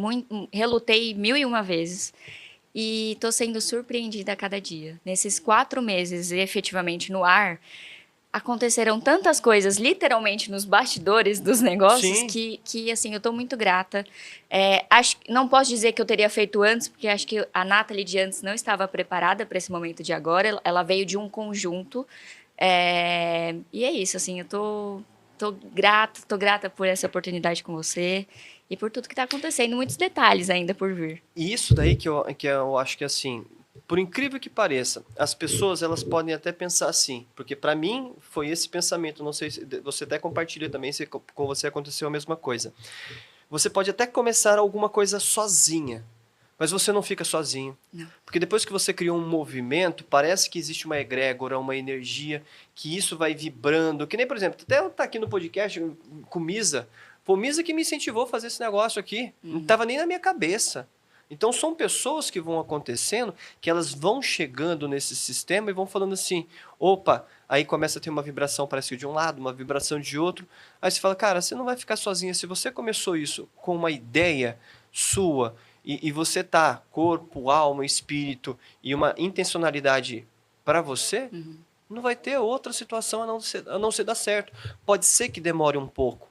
relutei 1001 vezes. E tô sendo surpreendida a cada dia. Nesses 4 meses, efetivamente, no ar, aconteceram tantas coisas, literalmente, nos bastidores dos negócios, que assim, eu tô muito grata. Não posso dizer que eu teria feito antes, porque acho que a Nathalie de antes não estava preparada para esse momento de agora. Ela veio de um conjunto. E é isso, assim, eu tô grata por essa oportunidade com você e por tudo que está acontecendo. Muitos detalhes ainda por vir. E isso daí que eu acho que, assim, Por incrível que pareça, as pessoas elas podem até pensar assim, porque para mim foi esse pensamento, não sei se você até compartilha também se com você aconteceu a mesma coisa. Você pode até começar alguma coisa sozinha, mas você não fica sozinho. Não. Porque depois que você criou um movimento, parece que existe uma egrégora, uma energia, que isso vai vibrando. Que nem, por exemplo, até eu estar aqui no podcast com Misa. Foi o Misa que me incentivou a fazer esse negócio aqui. Não estava nem na minha cabeça. Então são pessoas que vão acontecendo, que elas vão chegando nesse sistema e vão falando assim, opa, aí começa a ter uma vibração, parece de um lado, uma vibração de outro. Aí você fala, cara, você não vai ficar sozinha. Se você começou isso com uma ideia sua, e você tá, corpo, alma, espírito, e uma intencionalidade para você, não vai ter outra situação a não ser dar certo. Pode ser que demore um pouco,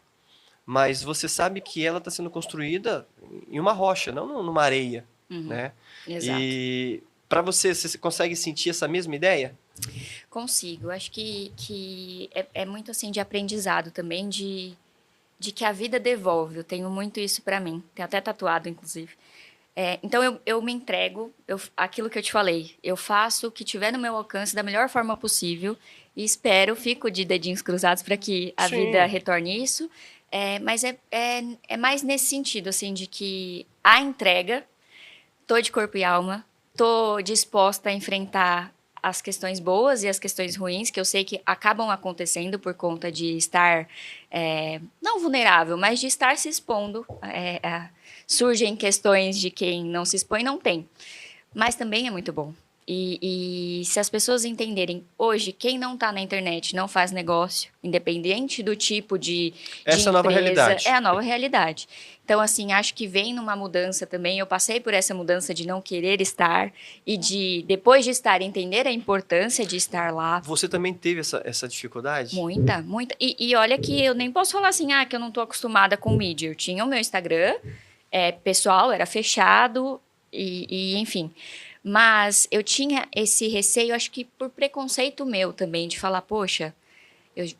mas você sabe que ela está sendo construída em uma rocha, não numa areia, né? Exato. E para você consegue sentir essa mesma ideia? Consigo. Acho que é muito assim de aprendizado também, de que a vida devolve. Eu tenho muito isso pra mim. Tenho até tatuado, inclusive. Então eu me entrego, aquilo que eu te falei. Eu faço o que tiver no meu alcance da melhor forma possível e espero, fico de dedinhos cruzados para que a Sim. vida retorne isso. Mas é mais nesse sentido, assim, de que a entrega, tô de corpo e alma, tô disposta a enfrentar as questões boas e as questões ruins, que eu sei que acabam acontecendo por conta de estar, não vulnerável, mas de estar se expondo. Surgem questões de quem não se expõe, não tem. Mas também é muito bom. E se as pessoas entenderem, hoje, quem não está na internet não faz negócio, independente do tipo de Essa é a nova empresa, realidade. é a nova realidade. Então, assim, acho que vem numa mudança também. Eu passei por essa mudança de não querer estar e de, depois de estar, entender a importância de estar lá. Você também teve essa dificuldade? Muita, muita. E olha que eu nem posso falar assim, que eu não estou acostumada com mídia. Eu tinha o meu Instagram, pessoal, era fechado e enfim. Mas eu tinha esse receio, acho que por preconceito meu também, de falar, poxa,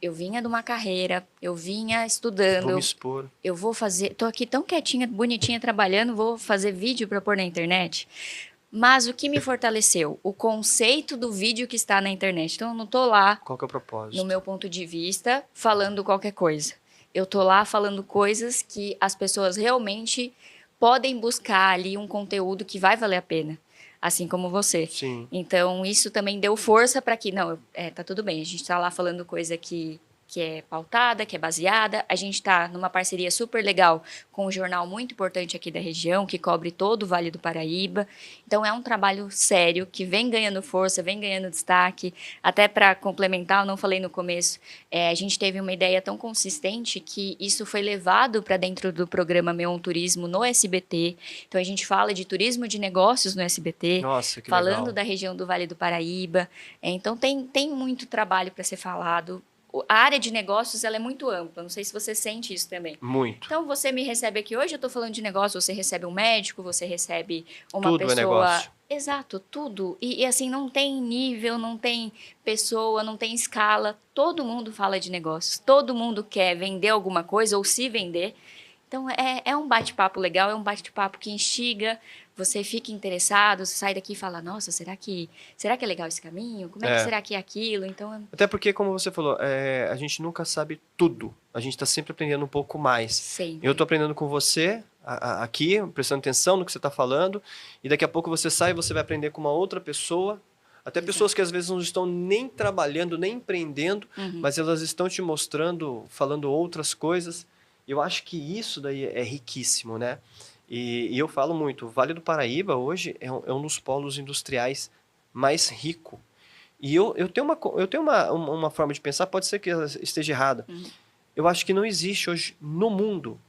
eu vinha de uma carreira, eu vinha estudando. Vou me expor. Eu vou fazer, tô aqui tão quietinha, bonitinha, trabalhando, vou fazer vídeo para pôr na internet. Mas o que me fortaleceu? O conceito do vídeo que está na internet. Então, eu não tô lá, Qual que é o propósito? no meu ponto de vista, falando qualquer coisa. Eu tô lá falando coisas que as pessoas realmente podem buscar ali um conteúdo que vai valer a pena. Assim como você. Sim. Então, isso também deu força para que, não, tá tudo bem, a gente está lá falando coisa que é pautada, que é baseada. A gente está numa parceria super legal com um jornal muito importante aqui da região, que cobre todo o Vale do Paraíba. Então, é um trabalho sério, que vem ganhando força, vem ganhando destaque. Até para complementar, eu não falei no começo, a gente teve uma ideia tão consistente que isso foi levado para dentro do programa Meu Turismo no SBT. Então, a gente fala de turismo de negócios no SBT. Nossa, que falando legal. da região do Vale do Paraíba. Então, tem muito trabalho para ser falado. A área de negócios ela é muito ampla, não sei se você sente isso também. Muito. Então, você me recebe aqui hoje, eu estou falando de negócio, você recebe um médico, você recebe uma Tudo pessoa... é negócio. Exato, tudo. E assim, não tem nível, não tem pessoa, não tem escala. Todo mundo fala de negócios, todo mundo quer vender alguma coisa ou se vender. Então, é um bate-papo legal, é um bate-papo que instiga, você fica interessado, você sai daqui e fala, nossa, será que é legal esse caminho? Como é que será que é aquilo? Então, até porque, como você falou, a gente nunca sabe tudo. A gente está sempre aprendendo um pouco mais. sempre. Eu estou aprendendo com você aqui, prestando atenção no que você está falando, e daqui a pouco você sai e você vai aprender com uma outra pessoa. Até pessoas que às vezes não estão nem trabalhando, nem empreendendo, mas elas estão te mostrando, falando outras coisas. Eu acho que isso daí é riquíssimo, né? E eu falo muito, o Vale do Paraíba hoje é um dos polos industriais mais rico. E eu tenho uma forma de pensar, pode ser que ela esteja errada. Eu acho que não existe hoje no mundo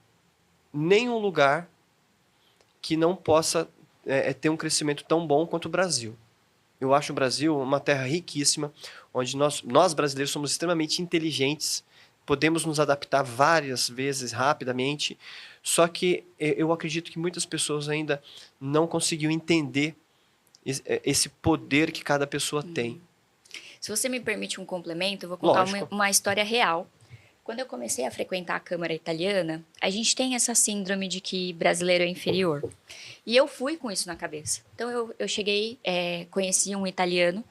nenhum lugar que não possa ter um crescimento tão bom quanto o Brasil. Eu acho o Brasil uma terra riquíssima, onde nós brasileiros somos extremamente inteligentes, podemos nos adaptar várias vezes rapidamente, só que eu acredito que muitas pessoas ainda não conseguiram entender esse poder que cada pessoa tem. Se você me permite um complemento, eu vou contar uma história real. Quando eu comecei a frequentar a Câmara Italiana, a gente tem essa síndrome de que brasileiro é inferior. E eu fui com isso na cabeça. Então, eu cheguei, conheci um italiano,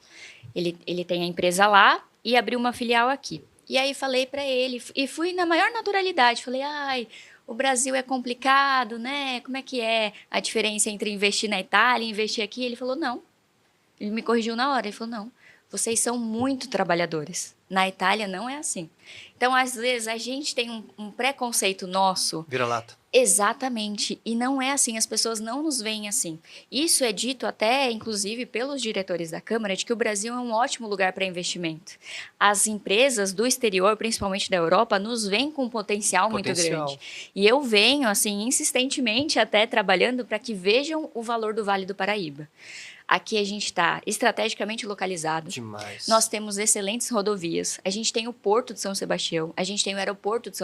ele tem a empresa lá e abriu uma filial aqui. E aí falei para ele, e fui na maior naturalidade, falei, ai, o Brasil é complicado, né? Como é que é a diferença entre investir na Itália e investir aqui? Ele falou, não. Ele me corrigiu na hora, ele falou, não, vocês são muito trabalhadores. Na Itália não é assim. Então, às vezes, a gente tem um preconceito nosso. Vira-lata. Exatamente. E não é assim, as pessoas não nos veem assim. Isso é dito até, inclusive, pelos diretores da Câmara, de que o Brasil é um ótimo lugar para investimento. As empresas do exterior, principalmente da Europa, nos veem com um potencial muito grande. E eu venho, assim, insistentemente até trabalhando para que vejam o valor do Vale do Paraíba. Aqui a gente está estrategicamente localizado. Demais. Nós temos excelentes rodovias. A gente tem o Porto de São Sebastião. A gente tem o Aeroporto de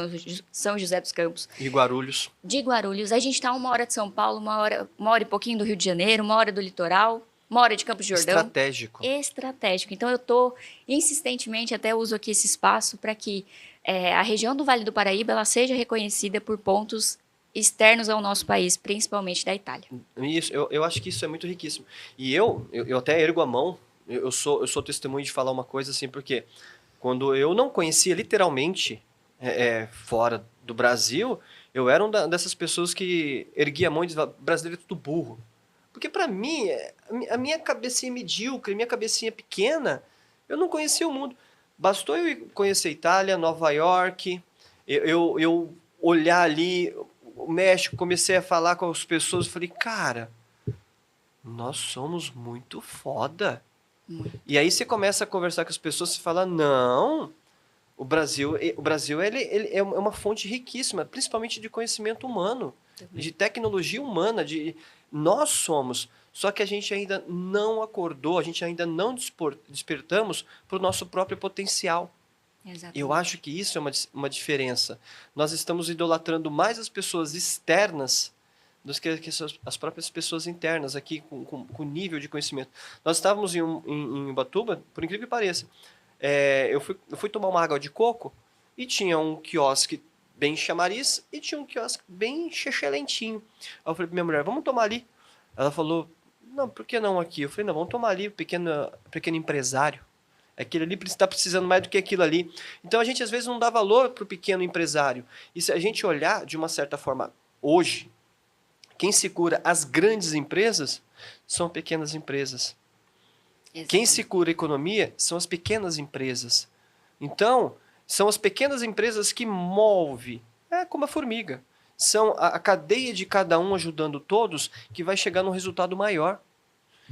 São José dos Campos. E Guarulhos. De Guarulhos. A gente está a 1 hora de São Paulo, uma hora e pouquinho do Rio de Janeiro, 1 hora do litoral, 1 hora de Campos do Jordão. Estratégico. Estratégico. Então, eu estou insistentemente, até uso aqui esse espaço para que a região do Vale do Paraíba ela seja reconhecida por pontos externos ao nosso país, principalmente da Itália. Isso, eu acho que isso é muito riquíssimo. E eu até ergo a mão, eu sou testemunho de falar uma coisa assim, porque quando eu não conhecia literalmente fora do Brasil, eu era dessas pessoas que erguia a mão e dizia, brasileiro é tudo burro. Porque para mim, a minha cabecinha medíocre, minha cabecinha pequena, eu não conhecia o mundo. Bastou eu conhecer Itália, Nova York, eu olhar ali o México, comecei a falar com as pessoas, falei, cara, nós somos muito foda. E aí você começa a conversar com as pessoas e fala, não, o Brasil ele é uma fonte riquíssima, principalmente de conhecimento humano, de tecnologia humana, nós somos, só que a gente ainda não acordou, a gente ainda não despertamos para o nosso próprio potencial. Exatamente. Eu acho que isso é uma diferença. Nós estamos idolatrando mais as pessoas externas do que as próprias pessoas internas aqui com nível de conhecimento. Nós estávamos em Ubatuba, por incrível que pareça. Eu fui tomar uma água de coco e tinha um quiosque bem chamariz e tinha um quiosque bem excelentinho. Aí eu falei para minha mulher, vamos tomar ali. Ela falou, não, por que não aqui? Eu falei, não, vamos tomar ali, pequeno empresário. Aquele ali está precisando mais do que aquilo ali. Então, a gente, às vezes, não dá valor para o pequeno empresário. E se a gente olhar, de uma certa forma, hoje, quem segura as grandes empresas são pequenas empresas. Exatamente. Quem segura a economia são as pequenas empresas. Então, são as pequenas empresas que movem. É como a formiga. São a cadeia de cada um ajudando todos que vai chegar num resultado maior.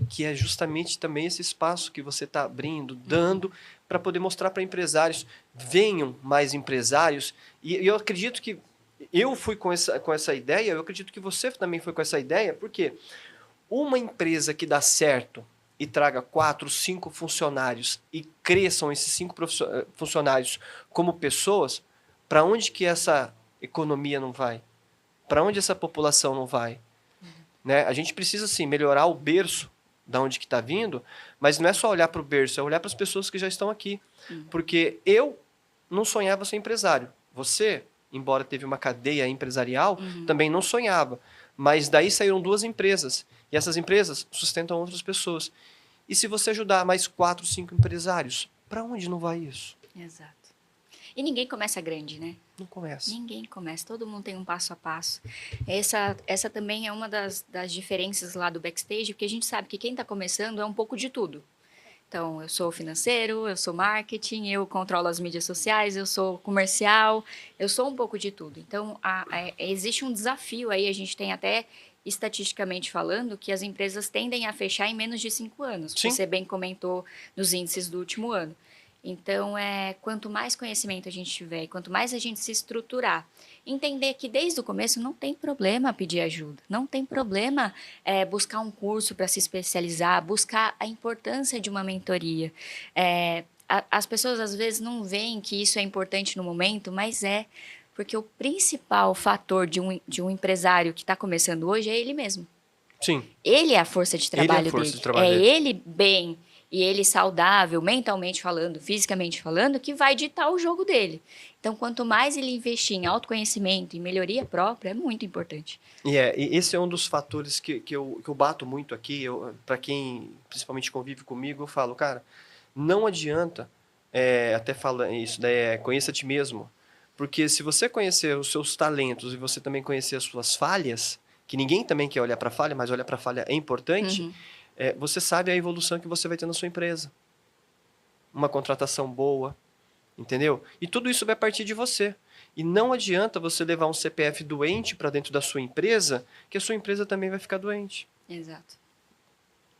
Que é justamente também esse espaço que você está abrindo, dando, para poder mostrar para empresários, venham mais empresários, e eu acredito que eu fui com essa ideia, eu acredito que você também foi com essa ideia, porque uma empresa que dá certo e traga 4, 5 funcionários e cresçam esses 5 funcionários como pessoas, para onde que essa economia não vai? Para onde essa população não vai? Né? A gente precisa, sim, melhorar o berço da onde que está vindo, mas não é só olhar para o berço, é olhar para as pessoas que já estão aqui. Porque eu não sonhava ser empresário. Você, embora teve uma cadeia empresarial, também não sonhava. Mas daí saíram 2 empresas. E essas empresas sustentam outras pessoas. E se você ajudar mais 4, 5 empresários, para onde não vai isso? Exato. E ninguém começa grande, né? Não começa. Ninguém começa, todo mundo tem um passo a passo. Essa também é uma das diferenças lá do backstage, porque a gente sabe que quem está começando é um pouco de tudo. Então, eu sou financeiro, eu sou marketing, eu controlo as mídias sociais, eu sou comercial, eu sou um pouco de tudo. Então, existe um desafio aí, a gente tem até, estatisticamente falando, que as empresas tendem a fechar em menos de 5 anos. Sim. Você bem comentou nos índices do último ano. Então, quanto mais conhecimento a gente tiver, quanto mais a gente se estruturar, entender que desde o começo não tem problema pedir ajuda, não tem problema buscar um curso para se especializar, buscar a importância de uma mentoria. As pessoas às vezes não veem que isso é importante no momento, mas porque o principal fator de um empresário que está começando hoje é ele mesmo. Sim. Ele é a força de trabalho dele. Ele bem. e ele saudável, mentalmente falando, fisicamente falando, que vai ditar o jogo dele. Então, quanto mais ele investir em autoconhecimento, em melhoria própria, é muito importante. E esse é um dos fatores que eu bato muito aqui, para quem principalmente convive comigo, eu falo, cara, não adianta, até fala isso, né, conheça a ti mesmo, porque se você conhecer os seus talentos e você também conhecer as suas falhas, que ninguém também quer olhar para falha, mas olhar para falha é importante, você sabe a evolução que você vai ter na sua empresa. Uma contratação boa, entendeu? E tudo isso vai partir de você. E não adianta você levar um CPF doente para dentro da sua empresa, que a sua empresa também vai ficar doente. Exato.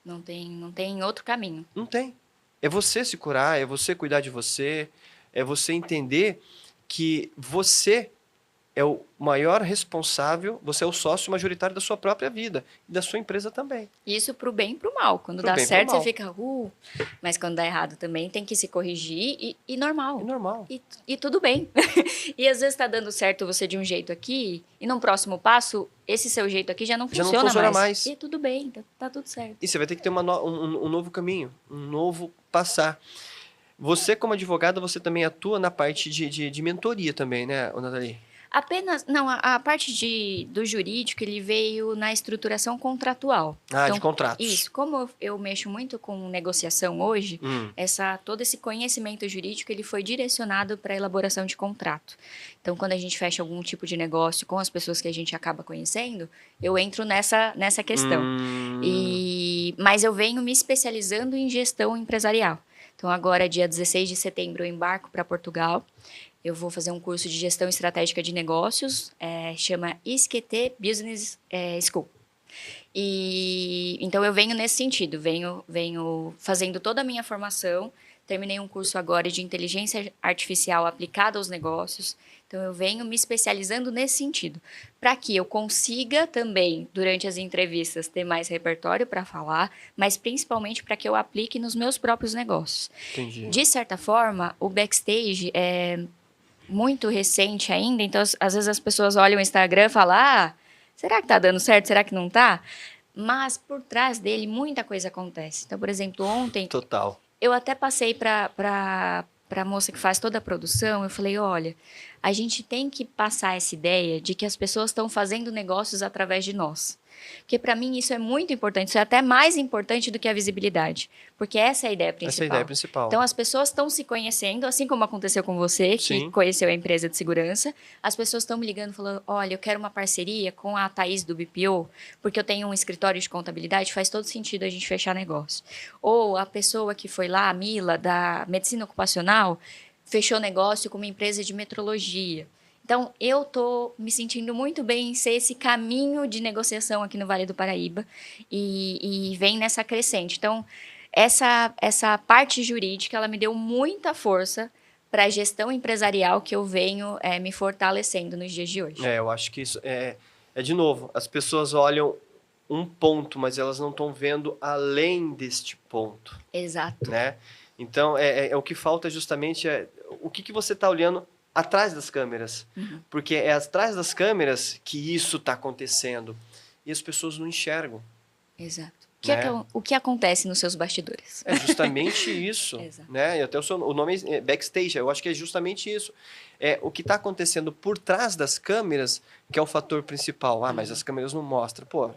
Não tem outro caminho. Não tem. É você se curar, é você cuidar de você, é você entender que você é o maior responsável, você é o sócio majoritário da sua própria vida e da sua empresa também. Isso pro bem e pro mal. Quando dá certo, você fica, mas quando dá errado também, tem que se corrigir e normal. É normal. E tudo bem. E às vezes tá dando certo você de um jeito aqui, e num próximo passo, esse seu jeito aqui já não funciona mais. E tudo bem, tá tudo certo. E você vai ter que ter um novo caminho, um novo passar. Você, como advogada, você também atua na parte de mentoria também, né, Nathalie? Não, a parte do jurídico, ele veio na estruturação contratual. De contratos. Isso, como eu mexo muito com negociação hoje, todo esse conhecimento jurídico, ele foi direcionado para a elaboração de contrato. Então, quando a gente fecha algum tipo de negócio com as pessoas que a gente acaba conhecendo, eu entro nessa questão. Mas eu venho me especializando em gestão empresarial. Então, agora, dia 16 de setembro, eu embarco para Portugal. Eu vou fazer um curso de gestão estratégica de negócios, chama ISQT Business School. Então, eu venho nesse sentido, venho fazendo toda a minha formação. Terminei um curso agora de inteligência artificial aplicada aos negócios. Então, eu venho me especializando nesse sentido, para que eu consiga também, durante as entrevistas, ter mais repertório para falar, mas principalmente para que eu aplique nos meus próprios negócios. Entendi. De certa forma, o backstage é muito recente ainda, então às vezes as pessoas olham o Instagram e falam, será que tá dando certo? Será que não tá? Mas por trás dele muita coisa acontece. Então, por exemplo, ontem... Total. Eu até passei para a moça que faz toda a produção, eu falei, olha, a gente tem que passar essa ideia de que as pessoas estão fazendo negócios através de nós. Porque para mim isso é muito importante, isso é até mais importante do que a visibilidade, porque essa é a ideia principal. Essa é a ideia principal. Então as pessoas estão se conhecendo, assim como aconteceu com você, que conheceu a empresa de segurança, as pessoas estão me ligando falando, olha, eu quero uma parceria com a Thaís do BPO, porque eu tenho um escritório de contabilidade, faz todo sentido a gente fechar negócio. Ou a pessoa que foi lá, a Mila, da medicina ocupacional, fechou negócio com uma empresa de metrologia. Então, eu estou me sentindo muito bem em ser esse caminho de negociação aqui no Vale do Paraíba e vem nessa crescente. Então, essa parte jurídica, ela me deu muita força para a gestão empresarial que eu venho me fortalecendo nos dias de hoje. Eu acho que isso de novo, as pessoas olham um ponto, mas elas não estão vendo além deste ponto. Exato. Né? Então, o que falta justamente o que você está olhando atrás das câmeras. Porque é atrás das câmeras que isso está acontecendo. E as pessoas não enxergam. Exato. O que acontece nos seus bastidores? É justamente isso. Exato. Né? E até o nome é backstage. Eu acho que é justamente isso. É o que está acontecendo por trás das câmeras que é o fator principal. Mas as câmeras não mostram. Pô,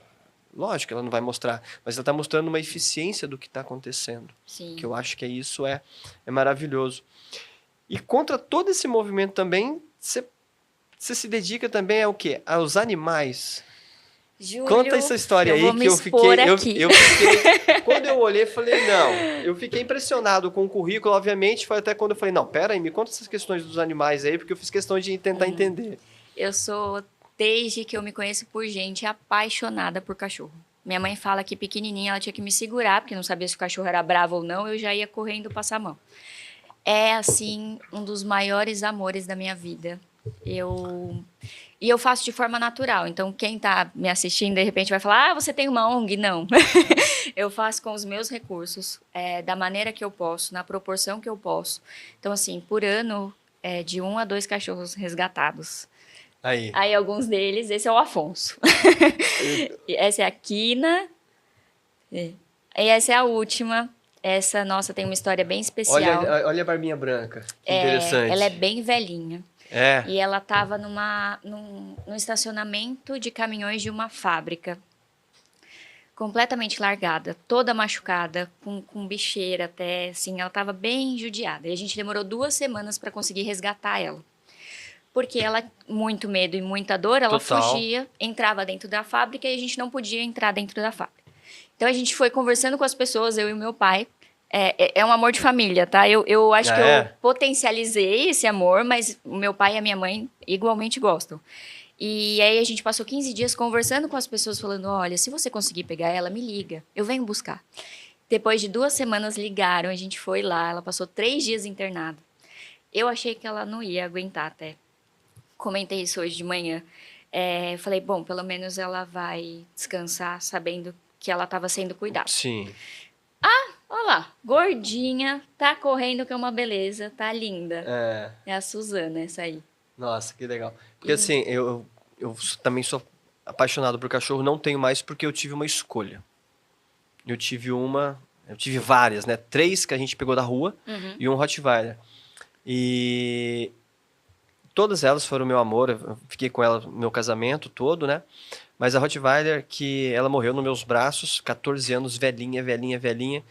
lógico que ela não vai mostrar. Mas ela está mostrando uma eficiência do que está acontecendo. Sim. Que eu acho que isso é maravilhoso. E contra todo esse movimento também, você se dedica também ao quê? Aos animais. Júlio, conta essa história aí que eu fiquei. Quando eu olhei, falei, não. Eu fiquei impressionado com o currículo, obviamente. Foi até quando eu falei, não, pera aí, me conta essas questões dos animais aí, porque eu fiz questão de tentar entender. Eu sou, desde que eu me conheço por gente, apaixonada por cachorro. Minha mãe fala que pequenininha ela tinha que me segurar, porque não sabia se o cachorro era bravo ou não, eu já ia correndo passar a mão. É, assim, um dos maiores amores da minha vida. E eu faço de forma natural. Então, quem está me assistindo, de repente, vai falar, você tem uma ONG? Não. Eu faço com os meus recursos, da maneira que eu posso, na proporção que eu posso. Então, assim, por ano, de 1 a 2 cachorros resgatados. Aí alguns deles, esse é o Afonso. Essa é a Kina. E essa é a última. Essa, nossa, tem uma história bem especial. Olha a barbinha branca, que interessante. Ela é bem velhinha. É. E ela estava num estacionamento de caminhões de uma fábrica. Completamente largada, toda machucada, com bicheira até, assim, ela estava bem judiada. E a gente demorou 2 semanas para conseguir resgatar ela. Porque ela, muito medo e muita dor, ela fugia, entrava dentro da fábrica e a gente não podia entrar dentro da fábrica. Então a gente foi conversando com as pessoas, eu e o meu pai. É um amor de família, tá? Eu acho que eu potencializei esse amor, mas o meu pai e a minha mãe igualmente gostam. E aí a gente passou 15 dias conversando com as pessoas, falando, olha, se você conseguir pegar ela, me liga, eu venho buscar. Depois de 2 semanas ligaram, a gente foi lá, ela passou 3 dias internada. Eu achei que ela não ia aguentar até. Comentei isso hoje de manhã. Falei, bom, pelo menos ela vai descansar sabendo que ela estava sendo cuidada. Sim. Olha lá, gordinha, tá correndo que é uma beleza, tá linda. É a Suzana, essa aí. Nossa, que legal. Porque assim, eu também sou apaixonado por cachorro, não tenho mais porque eu tive uma escolha. Eu tive várias, né? 3 que a gente pegou da rua e um Rottweiler. E todas elas foram meu amor, eu fiquei com ela no meu casamento todo, né? Mas a Rottweiler, que ela morreu nos meus braços, 14 anos, velhinha, velhinha, velhinha.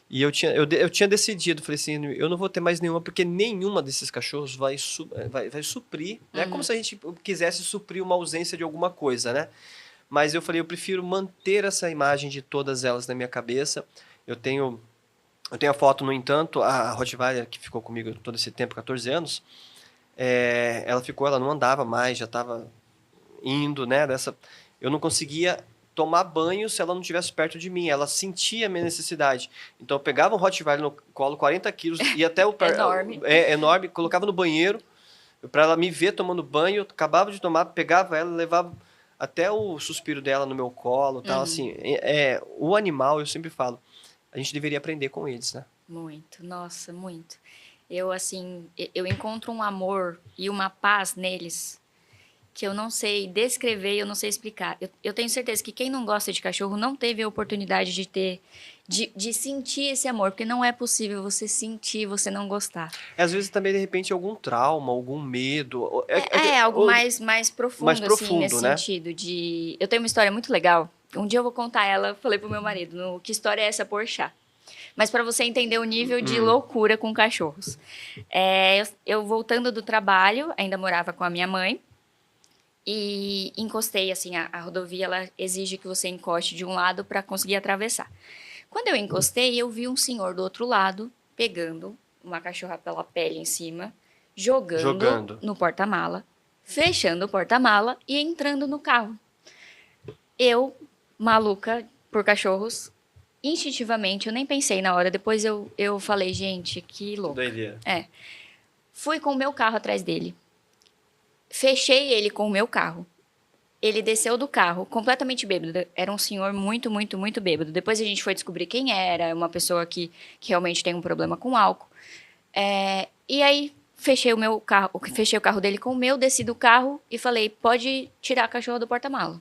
E eu tinha decidido, falei assim, eu não vou ter mais nenhuma, porque nenhuma desses cachorros vai suprir, né? Como se a gente quisesse suprir uma ausência de alguma coisa, né? Mas eu falei, eu prefiro manter essa imagem de todas elas na minha cabeça. Eu tenho a foto, no entanto, a Rottweiler, que ficou comigo todo esse tempo, 14 anos, ela não andava mais, já estava indo, né? Eu não conseguia tomar banho se ela não estivesse perto de mim. Ela sentia a minha necessidade. Então eu pegava um Rottweiler no colo, 40 quilos, ia até o enorme. Enorme, colocava no banheiro para ela me ver tomando banho. Eu acabava de tomar, pegava ela, levava até o suspiro dela no meu colo, tal. Assim, o animal, eu sempre falo, a gente deveria aprender com eles, né? Muito, nossa, muito. Eu encontro um amor e uma paz neles que eu não sei descrever, eu não sei explicar. Eu tenho certeza que quem não gosta de cachorro não teve a oportunidade de sentir esse amor, porque não é possível você sentir, você não gostar. Às vezes também, de repente, algum trauma, algum medo. Algo mais profundo, assim, nesse né? sentido. Eu tenho uma história muito legal. Um dia eu vou contar ela, falei pro meu marido, que história é essa, Porchat? Mas para você entender o nível de loucura com cachorros. Eu voltando do trabalho, ainda morava com a minha mãe, e encostei, assim, a rodovia, ela exige que você encoste de um lado para conseguir atravessar. Quando eu encostei, eu vi um senhor do outro lado, pegando uma cachorra pela pele em cima, jogando no porta-mala, fechando o porta-mala e entrando no carro. Eu, maluca por cachorros, instintivamente, eu nem pensei na hora, depois eu falei, gente, que louco. Doideira. Fui com o meu carro atrás dele. Fechei ele com o meu carro. Ele desceu do carro completamente bêbado. Era um senhor muito, muito, muito bêbado. Depois a gente foi descobrir quem era. Uma pessoa que realmente tem um problema com álcool. E aí fechei o carro dele com o meu, desci do carro e falei, pode tirar a cachorra do porta-mala.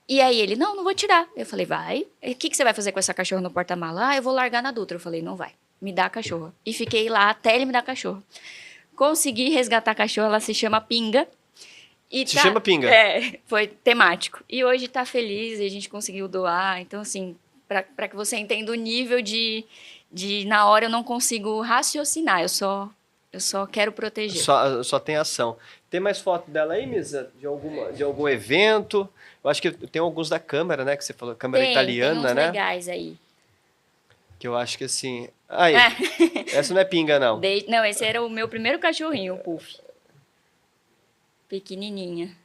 E aí ele, não vou tirar. Eu falei, vai. O que você vai fazer com essa cachorra no porta-mala? Eu vou largar na Dutra. Eu falei, não vai. Me dá a cachorra. E fiquei lá até ele me dar a cachorra. Consegui resgatar a cachorra, ela se chama Pinga. Chama Pinga? Foi temático. E hoje tá feliz e a gente conseguiu doar. Então, assim, para que você entenda o nível de na hora eu não consigo raciocinar, eu só quero proteger. Só tem ação. Tem mais foto dela aí, Misa? De algum evento? Eu acho que tem alguns da câmera, né? Que você falou, câmera italiana, tem uns né? legais aí. Que eu acho que assim... Aí, essa não é Pinga, não. Não, esse era o meu primeiro cachorrinho, o Puff. Pequenininha.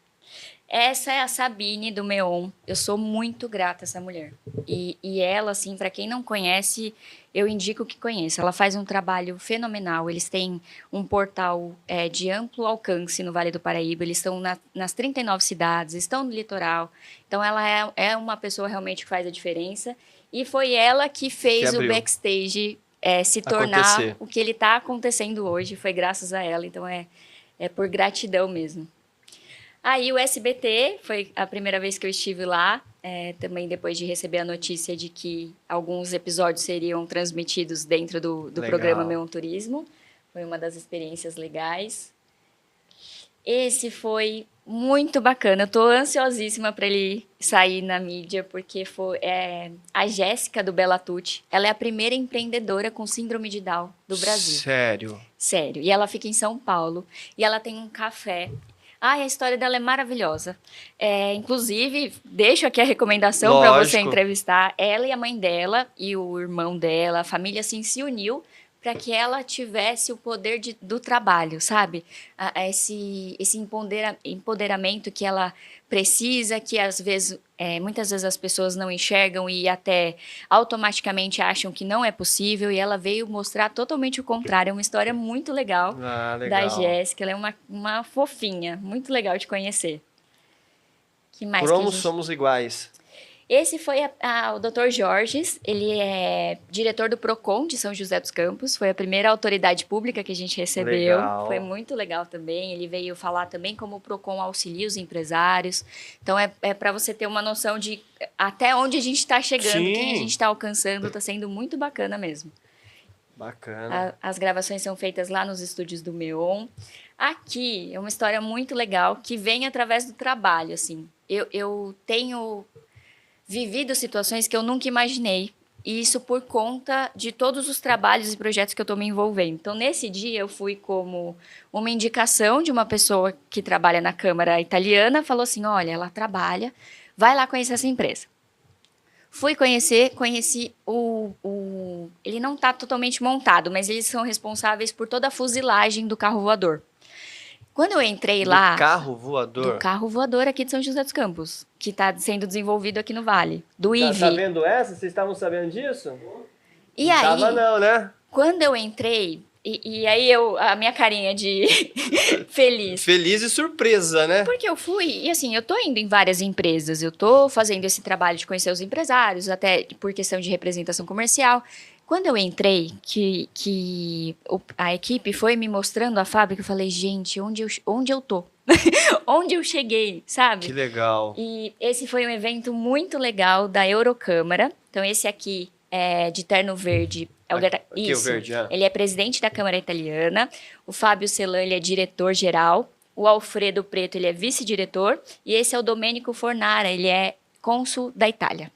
Essa é a Sabine do Meon. Eu sou muito grata a essa mulher. E ela, assim, para quem não conhece, eu indico que conheça. Ela faz um trabalho fenomenal. Eles têm um portal de amplo alcance no Vale do Paraíba. Eles estão nas 39 cidades, estão no litoral. Então, ela é uma pessoa realmente que faz a diferença. E foi ela que fez o backstage se tornar o que ele está acontecendo hoje. Foi graças a ela. Então, é por gratidão mesmo. Aí o SBT, foi a primeira vez que eu estive lá. também depois de receber a notícia de que alguns episódios seriam transmitidos dentro do programa Meu Turismo. Foi uma das experiências legais. Esse foi muito bacana. Eu tô ansiosíssima para ele sair na mídia, porque foi a Jéssica do Bela Tucci. Ela é a primeira empreendedora com síndrome de Down do Brasil. Sério? Sério. E ela fica em São Paulo. E ela tem um café. A história dela é maravilhosa. Inclusive, deixo aqui a recomendação para você entrevistar. Ela e a mãe dela e o irmão dela, a família assim, se uniu para que ela tivesse o poder do trabalho, sabe? Esse empoderamento que ela precisa, que às vezes, muitas vezes as pessoas não enxergam e até automaticamente acham que não é possível, e ela veio mostrar totalmente o contrário. É uma história muito legal, da Jéssica. Ela é uma fofinha, muito legal de conhecer. Que mais Cromos somos iguais. Esse foi o Dr. Jorges, ele é diretor do PROCON de São José dos Campos, foi a primeira autoridade pública que a gente recebeu, foi muito legal também, ele veio falar também como o PROCON auxilia os empresários, então é para você ter uma noção de até onde a gente está chegando, quem a gente está alcançando, está sendo muito bacana mesmo. Bacana. As gravações são feitas lá nos estúdios do Meon. Aqui é uma história muito legal que vem através do trabalho, assim, eu tenho vivido situações que eu nunca imaginei. E isso por conta de todos os trabalhos e projetos que eu estou me envolvendo. Então, nesse dia, eu fui como uma indicação de uma pessoa que trabalha na Câmara Italiana. Falou assim, olha, ela trabalha, vai lá conhecer essa empresa. Fui conheci ele não está totalmente montado, mas eles são responsáveis por toda a fuselagem do carro voador. Quando eu entrei lá... Do carro voador? Do carro voador aqui de São José dos Campos, que está sendo desenvolvido aqui no Vale, do IVE. Tá vendo essa? Vocês estavam sabendo disso? E aí, tava não, né? Quando eu entrei, e aí a minha carinha de feliz. Feliz e surpresa, né? Porque eu fui, e assim, eu tô indo em várias empresas, eu tô fazendo esse trabalho de conhecer os empresários, até por questão de representação comercial. Quando eu entrei, a equipe foi me mostrando a fábrica, eu falei, gente, onde eu tô? Onde eu cheguei, sabe? Que legal. E esse foi um evento muito legal da Eurocâmara. Então, esse aqui é de terno verde. Aqui o verde, Ele é presidente da Câmara Italiana. O Fábio Celan, ele é diretor-geral. O Alfredo Preto, ele é vice-diretor. E esse é o Domênico Fornara, ele é cônsul da Itália.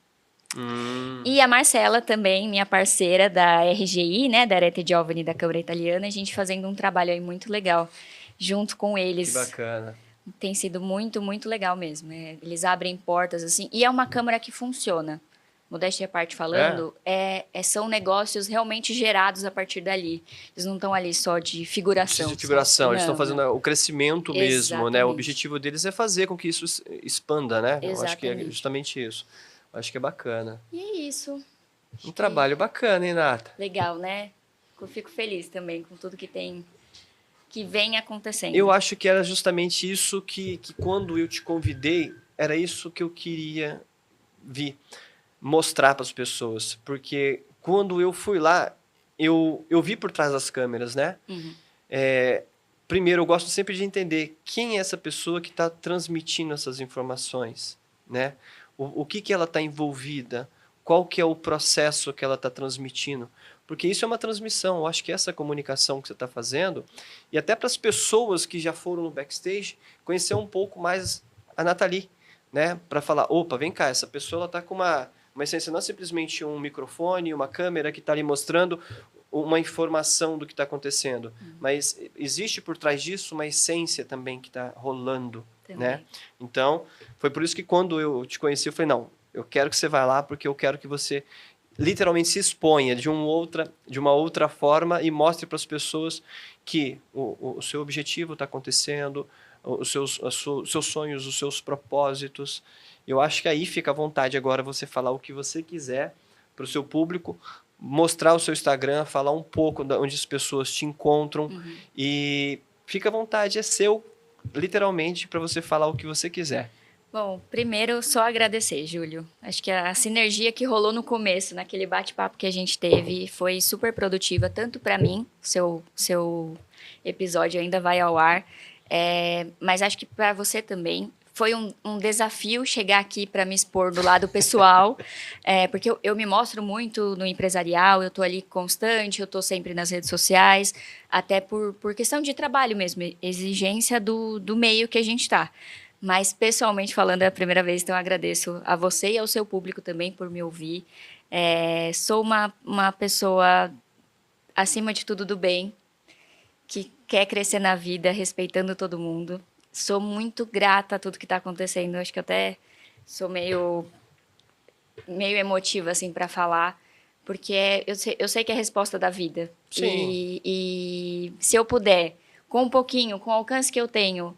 E a Marcela também, minha parceira da RGI, né, da Rete Giovani da Câmara Italiana, a gente fazendo um trabalho aí muito legal junto com eles. Que bacana. Tem sido muito, muito legal mesmo. Eles abrem portas assim, e é uma câmara que funciona. Modéstia à parte falando, são negócios realmente gerados a partir dali. Eles não estão ali só de figuração. De figuração, eles estão fazendo o crescimento mesmo, né? O objetivo deles é fazer com que isso expanda, né? Exatamente. Eu acho que é justamente isso. Eu acho que é bacana. E é isso. Um trabalho bacana, hein, Nata? Legal, né? Eu fico feliz também com tudo que vem acontecendo. Eu acho que era justamente isso que quando eu te convidei, era isso que eu queria mostrar para as pessoas. Porque quando eu fui lá, eu vi por trás das câmeras, né? Uhum. Primeiro, eu gosto sempre de entender quem é essa pessoa que está transmitindo essas informações, né? O que ela está envolvida, qual que é o processo que ela está transmitindo. Porque isso é uma transmissão, eu acho que essa comunicação que você está fazendo, e até para as pessoas que já foram no backstage, conhecer um pouco mais a Nathalie, né? Para falar, opa, vem cá, essa pessoa está com uma essência, não é simplesmente um microfone, uma câmera que está ali mostrando uma informação do que está acontecendo, mas existe por trás disso uma essência também que está rolando, né? Então, foi por isso que quando eu te conheci, eu falei, não, eu quero que você vá lá porque eu quero que você literalmente se exponha de uma outra forma e mostre para as pessoas que o seu objetivo está acontecendo, os seus sonhos, os seus propósitos. Eu acho que aí fica à vontade agora você falar o que você quiser para o seu público, mostrar o seu Instagram, falar um pouco de onde as pessoas te encontram e fica à vontade, é seu, literalmente, para você falar o que você quiser. Bom, primeiro só agradecer, Júlio. Acho que a sinergia que rolou no começo, naquele bate-papo que a gente teve, foi super produtiva, tanto para mim, seu episódio ainda vai ao ar, mas acho que para você também foi um desafio chegar aqui para me expor do lado pessoal, porque eu me mostro muito no empresarial, eu estou ali constante, eu estou sempre nas redes sociais, até por questão de trabalho mesmo, exigência do meio que a gente está. Mas, pessoalmente falando, é a primeira vez, então eu agradeço a você e ao seu público também por me ouvir. Sou uma pessoa, acima de tudo, do bem, que quer crescer na vida, respeitando todo mundo. Sou muito grata a tudo que está acontecendo. Acho que eu até sou meio emotiva, assim, para falar, porque eu sei que é a resposta da vida. Sim. E se eu puder, com um pouquinho, com o alcance que eu tenho,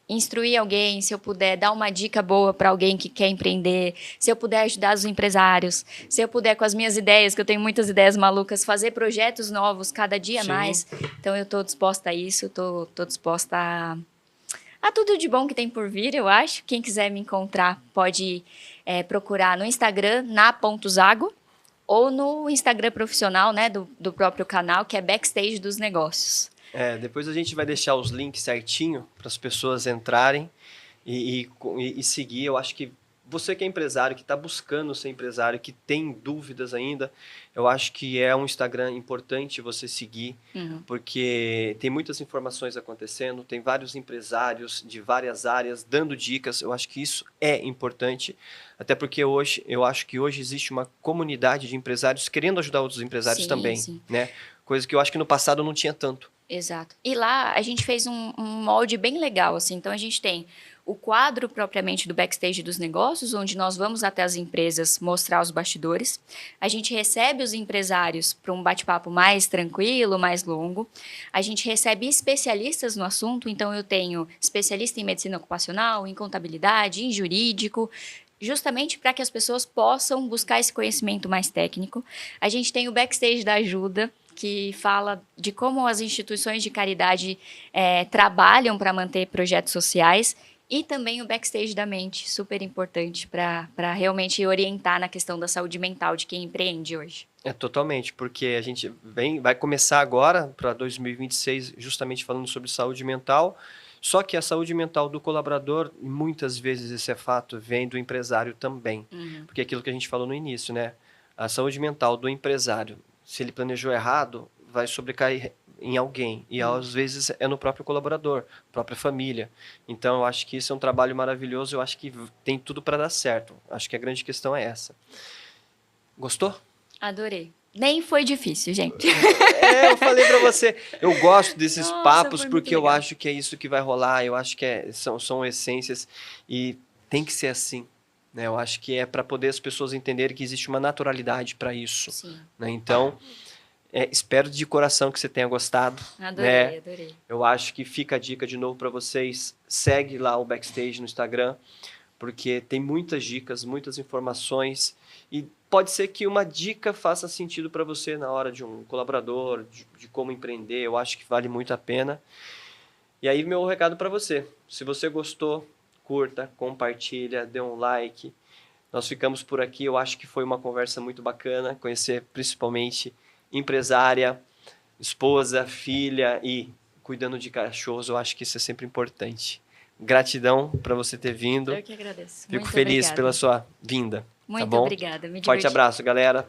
instruir alguém, se eu puder dar uma dica boa para alguém que quer empreender, se eu puder ajudar os empresários, se eu puder, com as minhas ideias, que eu tenho muitas ideias malucas, fazer projetos novos cada dia mais. Então, eu estou disposta a isso, estou disposta a tudo de bom que tem por vir, eu acho. Quem quiser me encontrar pode procurar no Instagram, na.zago, ou no Instagram profissional, né, do próprio canal, que é Backstage dos Negócios. Depois a gente vai deixar os links certinho para as pessoas entrarem e seguir. Eu acho que você que é empresário, que está buscando ser empresário, que tem dúvidas ainda, eu acho que é um Instagram importante você seguir, porque tem muitas informações acontecendo, tem vários empresários de várias áreas dando dicas. Eu acho que isso é importante, até porque eu acho que hoje existe uma comunidade de empresários querendo ajudar outros empresários também, sim. né? Coisa que eu acho que no passado não tinha tanto. Exato. E lá a gente fez um molde bem legal, assim. Então a gente tem o quadro propriamente do Backstage dos Negócios, onde nós vamos até as empresas mostrar os bastidores. A gente recebe os empresários para um bate-papo mais tranquilo, mais longo. A gente recebe especialistas no assunto. Então eu tenho especialista em medicina ocupacional, em contabilidade, em jurídico, justamente para que as pessoas possam buscar esse conhecimento mais técnico. A gente tem o Backstage da Ajuda, que fala de como as instituições de caridade trabalham para manter projetos sociais, e também o Backstage da Mente, super importante para realmente orientar na questão da saúde mental de quem empreende hoje. Totalmente, porque a gente vai começar agora para 2026 justamente falando sobre saúde mental, só que a saúde mental do colaborador, muitas vezes esse é fato, vem do empresário também, porque é aquilo que a gente falou no início, né? A saúde mental do empresário, se ele planejou errado, vai sobrecair em alguém. E às vezes é no próprio colaborador, própria família. Então eu acho que isso é um trabalho maravilhoso, eu acho que tem tudo para dar certo. Acho que a grande questão é essa. Gostou? Adorei. Nem foi difícil, gente. Eu falei para você, eu gosto desses papos porque eu legal. acho que é isso que vai rolar, eu acho que são essências e tem que ser assim. Né? Eu acho que é para poder as pessoas entenderem que existe uma naturalidade para isso. Sim. Né? Então, espero de coração que você tenha gostado. Adorei, adorei. Eu acho que fica a dica de novo para vocês. Segue lá o Backstage no Instagram, porque tem muitas dicas, muitas informações. E pode ser que uma dica faça sentido para você na hora de um colaborador, de como empreender. Eu acho que vale muito a pena. E aí, meu recado para você. Se você gostou, curta, compartilha, dê um like. Nós ficamos por aqui. Eu acho que foi uma conversa muito bacana. Conhecer principalmente empresária, esposa, filha e cuidando de cachorros. Eu acho que isso é sempre importante. Gratidão para você ter vindo. Eu que agradeço. Fico feliz pela sua vinda. Muito tá bom? obrigada. Me diverti. Forte abraço, galera.